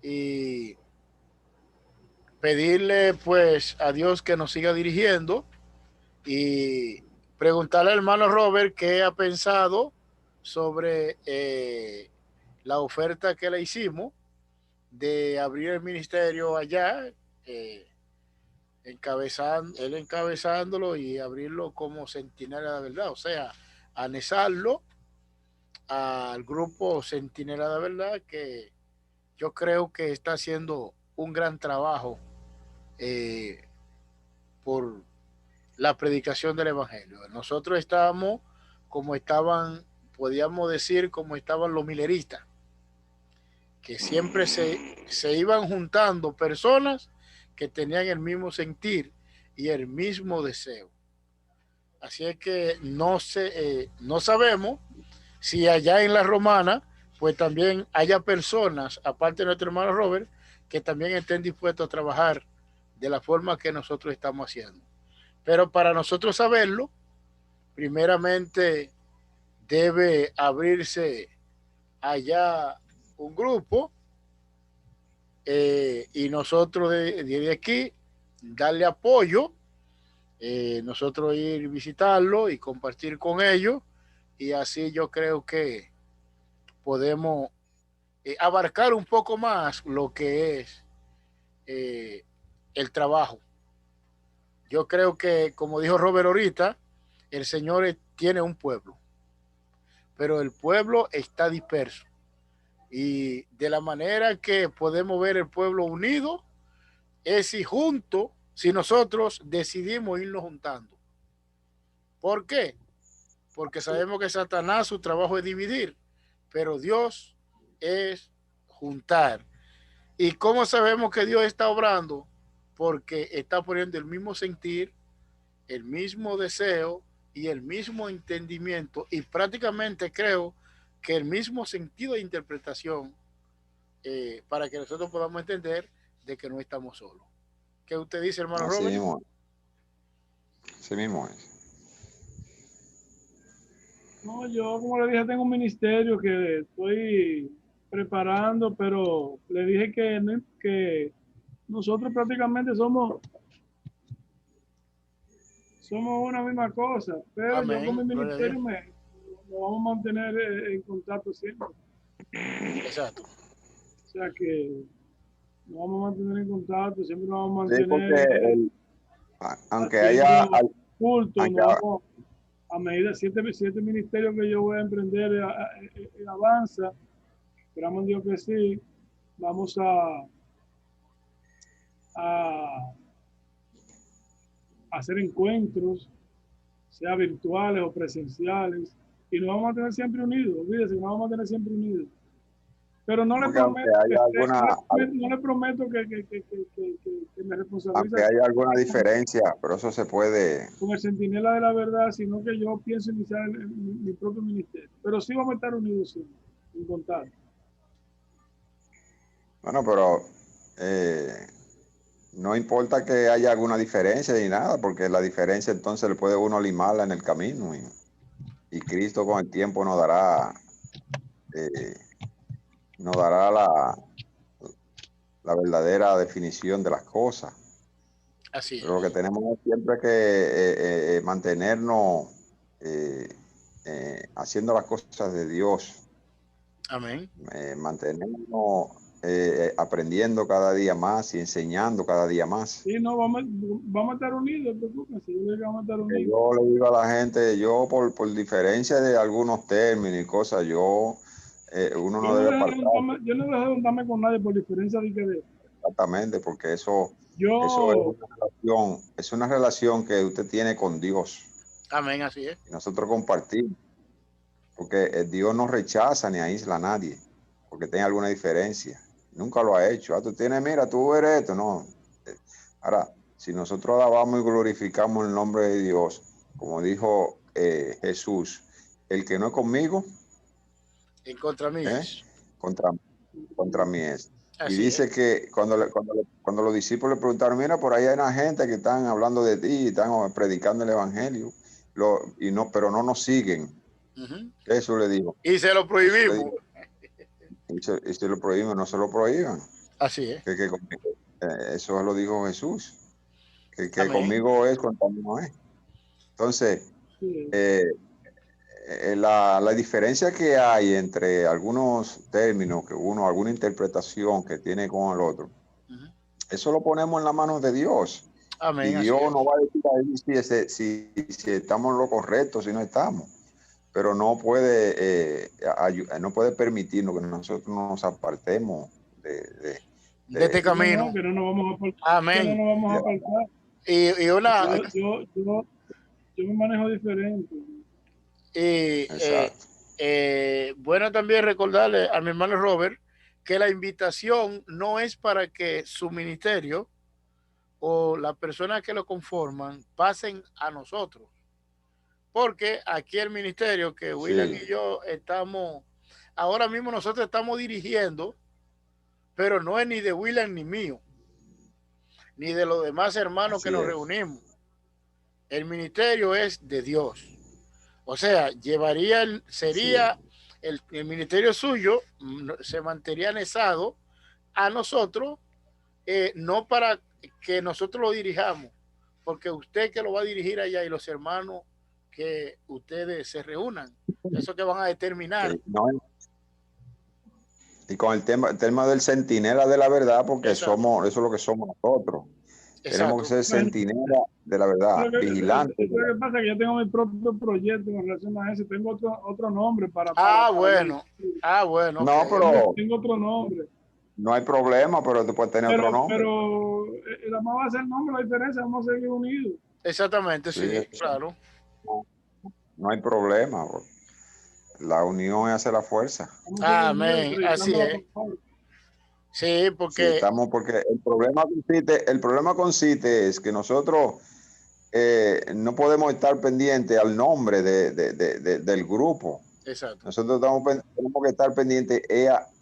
y pedirle pues a Dios que nos siga dirigiendo, y preguntarle al hermano Robert qué ha pensado sobre la oferta que le hicimos de abrir el ministerio allá, él encabezándolo y abrirlo como Centinela de Verdad, o sea, anexarlo al grupo Centinela de Verdad, que yo creo que está haciendo un gran trabajo por la predicación del evangelio. Nosotros estábamos como estaban, podíamos decir, como estaban los mileristas, que siempre se iban juntando personas que tenían el mismo sentir y el mismo deseo. Así es que no sabemos si allá en la Romana pues también haya personas, aparte de nuestro hermano Robert, que también estén dispuestos a trabajar de la forma que nosotros estamos haciendo. Pero para nosotros saberlo, primeramente debe abrirse allá un grupo, y nosotros desde aquí darle apoyo nosotros ir visitarlo y compartir con ellos, y así yo creo que podemos abarcar un poco más lo que es el trabajo. Yo creo que, como dijo Robert ahorita, el Señor tiene un pueblo, pero el pueblo está disperso. Y de la manera que podemos ver el pueblo unido es si nosotros decidimos irnos juntando. ¿Por qué? Porque sabemos que Satanás, su trabajo es dividir, pero Dios es juntar. ¿Y cómo sabemos que Dios está obrando? Porque está poniendo el mismo sentir, el mismo deseo y el mismo entendimiento, y prácticamente creo que el mismo sentido de interpretación, para que nosotros podamos entender de que no estamos solos. ¿Qué usted dice, hermano Así Robert? mismo, así mismo es. No, yo como le dije, tengo un ministerio que estoy preparando, pero le dije que nosotros prácticamente somos una misma cosa, pero yo con mi Amén. Gloria a Dios. ministerio nos vamos a mantener en contacto siempre. Exacto. O sea que nos vamos a mantener en contacto, siempre nos vamos a Sí, mantener porque aunque haya, haciendo culto, aunque, nos vamos a medida siete ministerios que yo voy a emprender en Avanza, esperamos en Dios que sí, vamos a hacer encuentros, sea virtuales o presenciales, y nos vamos a mantener siempre unidos, olvídese, nos vamos a mantener siempre unidos. Pero no le porque aunque prometo haya alguna, no le prometo que me responsabilice aunque haya alguna diferencia, pero eso se puede. con el centinela de la verdad, sino que yo pienso iniciar mi propio ministerio. Pero sí vamos a estar unidos siempre, en contacto. Bueno, pero no importa que haya alguna diferencia ni nada, porque la diferencia entonces le puede uno limarla en el camino, y Cristo con el tiempo nos dará la verdadera definición de las cosas. Así Pero lo que es. tenemos siempre que mantenernos haciendo las cosas de Dios, Amén. mantenernos aprendiendo cada día más y enseñando cada día más. Sí, no, vamos a estar unidos, preocúpense, yo digo que vamos a estar unidos. Yo le digo a la gente, yo por diferencia de algunos términos y cosas, uno no debe apartar. Yo no dejo de juntarme con nadie por diferencia de que Exactamente, porque eso yo es una relación que usted tiene con Dios. Amén, así es. Y nosotros compartimos, porque Dios no rechaza ni aísla a nadie, porque tenga alguna diferencia. Nunca lo ha hecho. Tú tienes, mira, tú eres esto, no. Ahora, si nosotros alabamos y glorificamos el nombre de Dios, como dijo Jesús, el que no es conmigo, En contra mí es. contra mí es. Así Y dice es. que cuando los discípulos le preguntaron, mira, por ahí hay una gente que están hablando de ti, están predicando el evangelio, pero no nos siguen. Uh-huh. Eso le dijo. Y se lo prohibimos. Y se lo prohíben, no se lo prohíban. Así es. Eso lo dijo Jesús. Que Amén. Conmigo es, contra mí no es. Entonces, la diferencia que hay entre algunos términos, alguna interpretación que tiene con el otro, eso lo ponemos en las manos de Dios. Amén, y Dios no va a decir si estamos en lo correcto, si no estamos. Pero no puede permitirnos que nosotros nos apartemos de este camino. No, que no nos vamos a apartar. Amén. Que no nos vamos a apartar. Y una... yo me manejo diferente. Bueno, también recordarle a mi hermano Robert que la invitación no es para que su ministerio o las personas que lo conforman pasen a nosotros, porque aquí el ministerio que William y yo estamos, ahora mismo nosotros estamos dirigiendo, pero no es ni de William ni mío, ni de los demás hermanos que nos reunimos. El ministerio es de Dios. O sea, sería el ministerio suyo, se mantendría anexado a nosotros, no para que nosotros lo dirijamos, porque usted que lo va a dirigir allá y los hermanos que ustedes se reúnan, eso que van a determinar. Sí, no, y con el tema del centinela de la verdad, porque Exacto. eso es lo que somos nosotros. Tenemos que Exacto. ser centinela de la verdad, vigilantes. Lo que pasa es que yo tengo mi propio proyecto en relación a eso. Tengo otro nombre para bueno. Bueno. No, Okay. pero Tengo otro nombre. no hay problema, pero tú puedes tener otro nombre. Pero la más va a ser el nombre, la diferencia, vamos a seguir unidos. Exactamente, sí, claro. No hay problema. La unión hace la fuerza. Amén, así es. Sí, porque... Sí, estamos, porque el problema consiste es que nosotros no podemos estar pendientes al nombre del grupo. Exacto. Nosotros tenemos que estar pendientes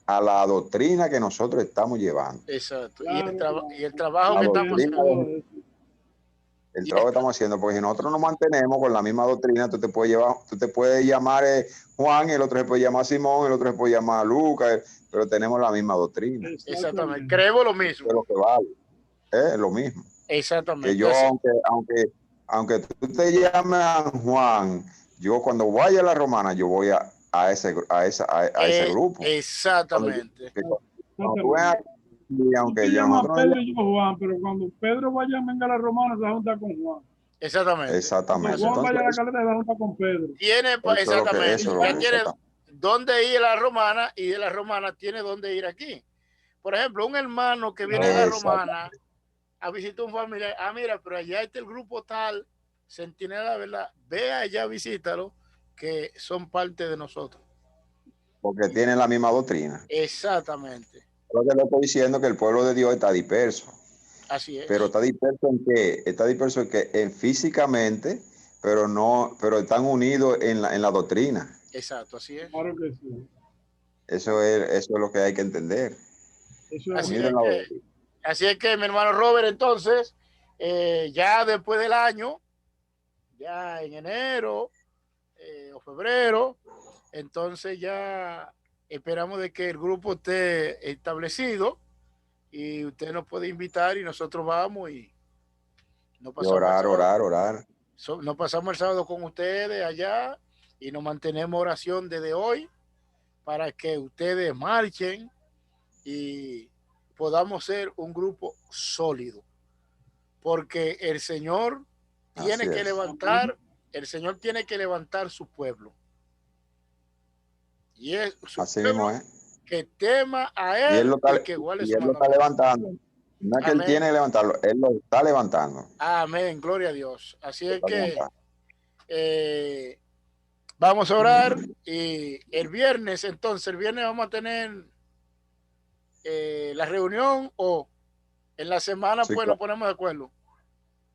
a la doctrina que nosotros estamos llevando. Exacto. Y el trabajo que estamos haciendo. El trabajo que estamos haciendo, porque si nosotros nos mantenemos con la misma doctrina, tú te puedes llamar Juan, el otro se puede llamar Simón, el otro se puede llamar Lucas, pero tenemos la misma doctrina. Exactamente. Creemos lo mismo. Es lo que vale. Es lo mismo. Exactamente. Que yo, aunque tú te llames Juan, yo cuando vaya a la Romana, yo voy a ese grupo. Exactamente. Cuando tú veas, y aunque yo Pedro y yo Juan, pero cuando Pedro vaya a la Romana se va a juntar con Juan. Exactamente. Exactamente. Cuando Juan vaya a la caleta se va a juntar con Pedro. Exactamente. Ya tiene dónde ir a la Romana y de la Romana tiene dónde ir aquí. Por ejemplo, un hermano que viene de la Romana a visitar un familiar, mira, pero allá está el grupo tal, Centinela, ¿verdad? Ve allá, visítalo, que son parte de nosotros. Porque tienen la misma doctrina. Exactamente. Lo que le estoy diciendo es que el pueblo de Dios está disperso. Así es. Pero está disperso en qué? Está disperso en que físicamente, pero están unidos en la doctrina. Exacto, así es. Claro que sí. Eso es lo que hay que entender. Así es que mi hermano Robert, entonces, ya después del año, ya en enero o febrero, entonces ya esperamos de que el grupo esté establecido y usted nos puede invitar y nosotros vamos y nos pasamos orar. Nos pasamos el sábado con ustedes allá y nos mantenemos oración desde hoy para que ustedes marchen y podamos ser un grupo sólido, porque el Señor tiene que levantar, su pueblo. Y es su pueblo que tema a él y que igual y él lo está levantando. No es que él tiene que levantarlo, él lo está levantando. Amén, gloria a Dios. Así es que vamos a orar y el viernes vamos a tener la reunión o en la semana pues nos ponemos de acuerdo.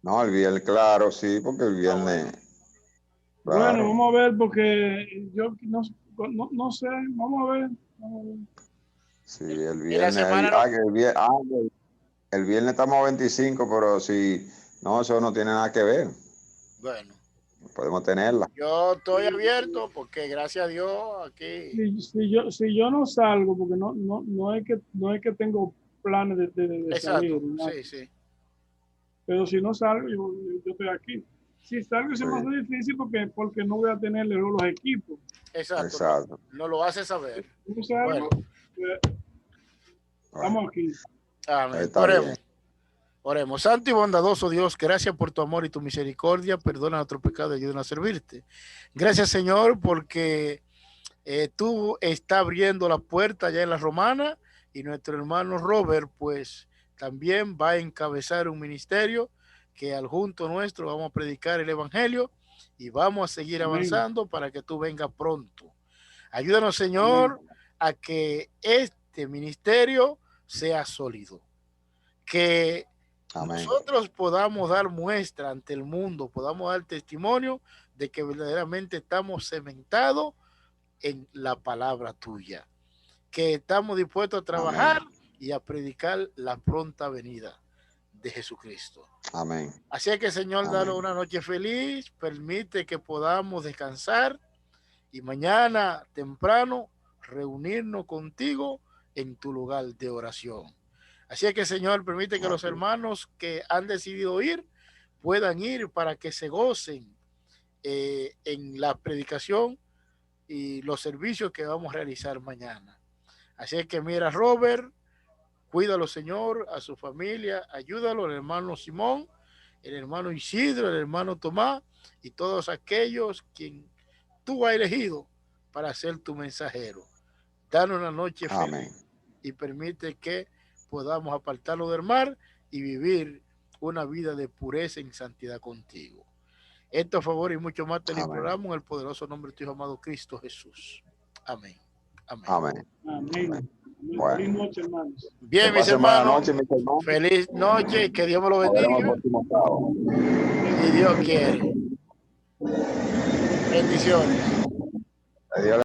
No, el viernes, claro, sí, porque el viernes. Bueno, vamos a ver, porque yo no sé, vamos a ver. Sí, el viernes. El viernes estamos a 25, pero si no, eso no tiene nada que ver. Bueno. Podemos tenerla. Yo estoy abierto porque gracias a Dios aquí. Si yo no salgo, porque no es que tengo planes de salir. Sí. Pero si no salgo, yo estoy aquí. Si salgo se me hace difícil porque no voy a tener los equipos. Exacto. No lo hace saber. Bueno. Estamos aquí. Amén. Oremos. Santo y bondadoso Dios, gracias por tu amor y tu misericordia. Perdona nuestro pecado y ayúdanos a servirte. Gracias, Señor, porque tú estás abriendo la puerta allá en la Romana y nuestro hermano Robert, pues, también va a encabezar un ministerio que al junto nuestro vamos a predicar el evangelio y vamos a seguir avanzando para que tú vengas pronto. Ayúdanos, Señor, a que este ministerio sea sólido, que nosotros podamos dar muestra ante el mundo, podamos dar testimonio de que verdaderamente estamos cementados en la palabra tuya, que estamos dispuestos a trabajar y a predicar la pronta venida de Jesucristo. Amén. Así es que, Señor, danos una noche feliz, permite que podamos descansar y mañana temprano reunirnos contigo en tu lugar de oración. Así es que, Señor, permite que los hermanos que han decidido ir puedan ir para que se gocen en la predicación y los servicios que vamos a realizar mañana. Así es que mira, Robert, cuídalo, Señor, a su familia, ayúdalo, el hermano Simón, el hermano Isidro, el hermano Tomás y todos aquellos quien tú has elegido para ser tu mensajero. Danos una noche feliz y permite que podamos apartarlo del mar y vivir una vida de pureza en santidad contigo. Esto, a favor y mucho más te lo imploramos en el poderoso nombre de tu Hijo amado Cristo Jesús. Amén. Amén. Amén. Amén. Bueno. Feliz noche, hermanos. Bien, mis hermanos. Feliz noche y que Dios me lo bendiga. Si Dios quiere. Bendiciones. Adiós.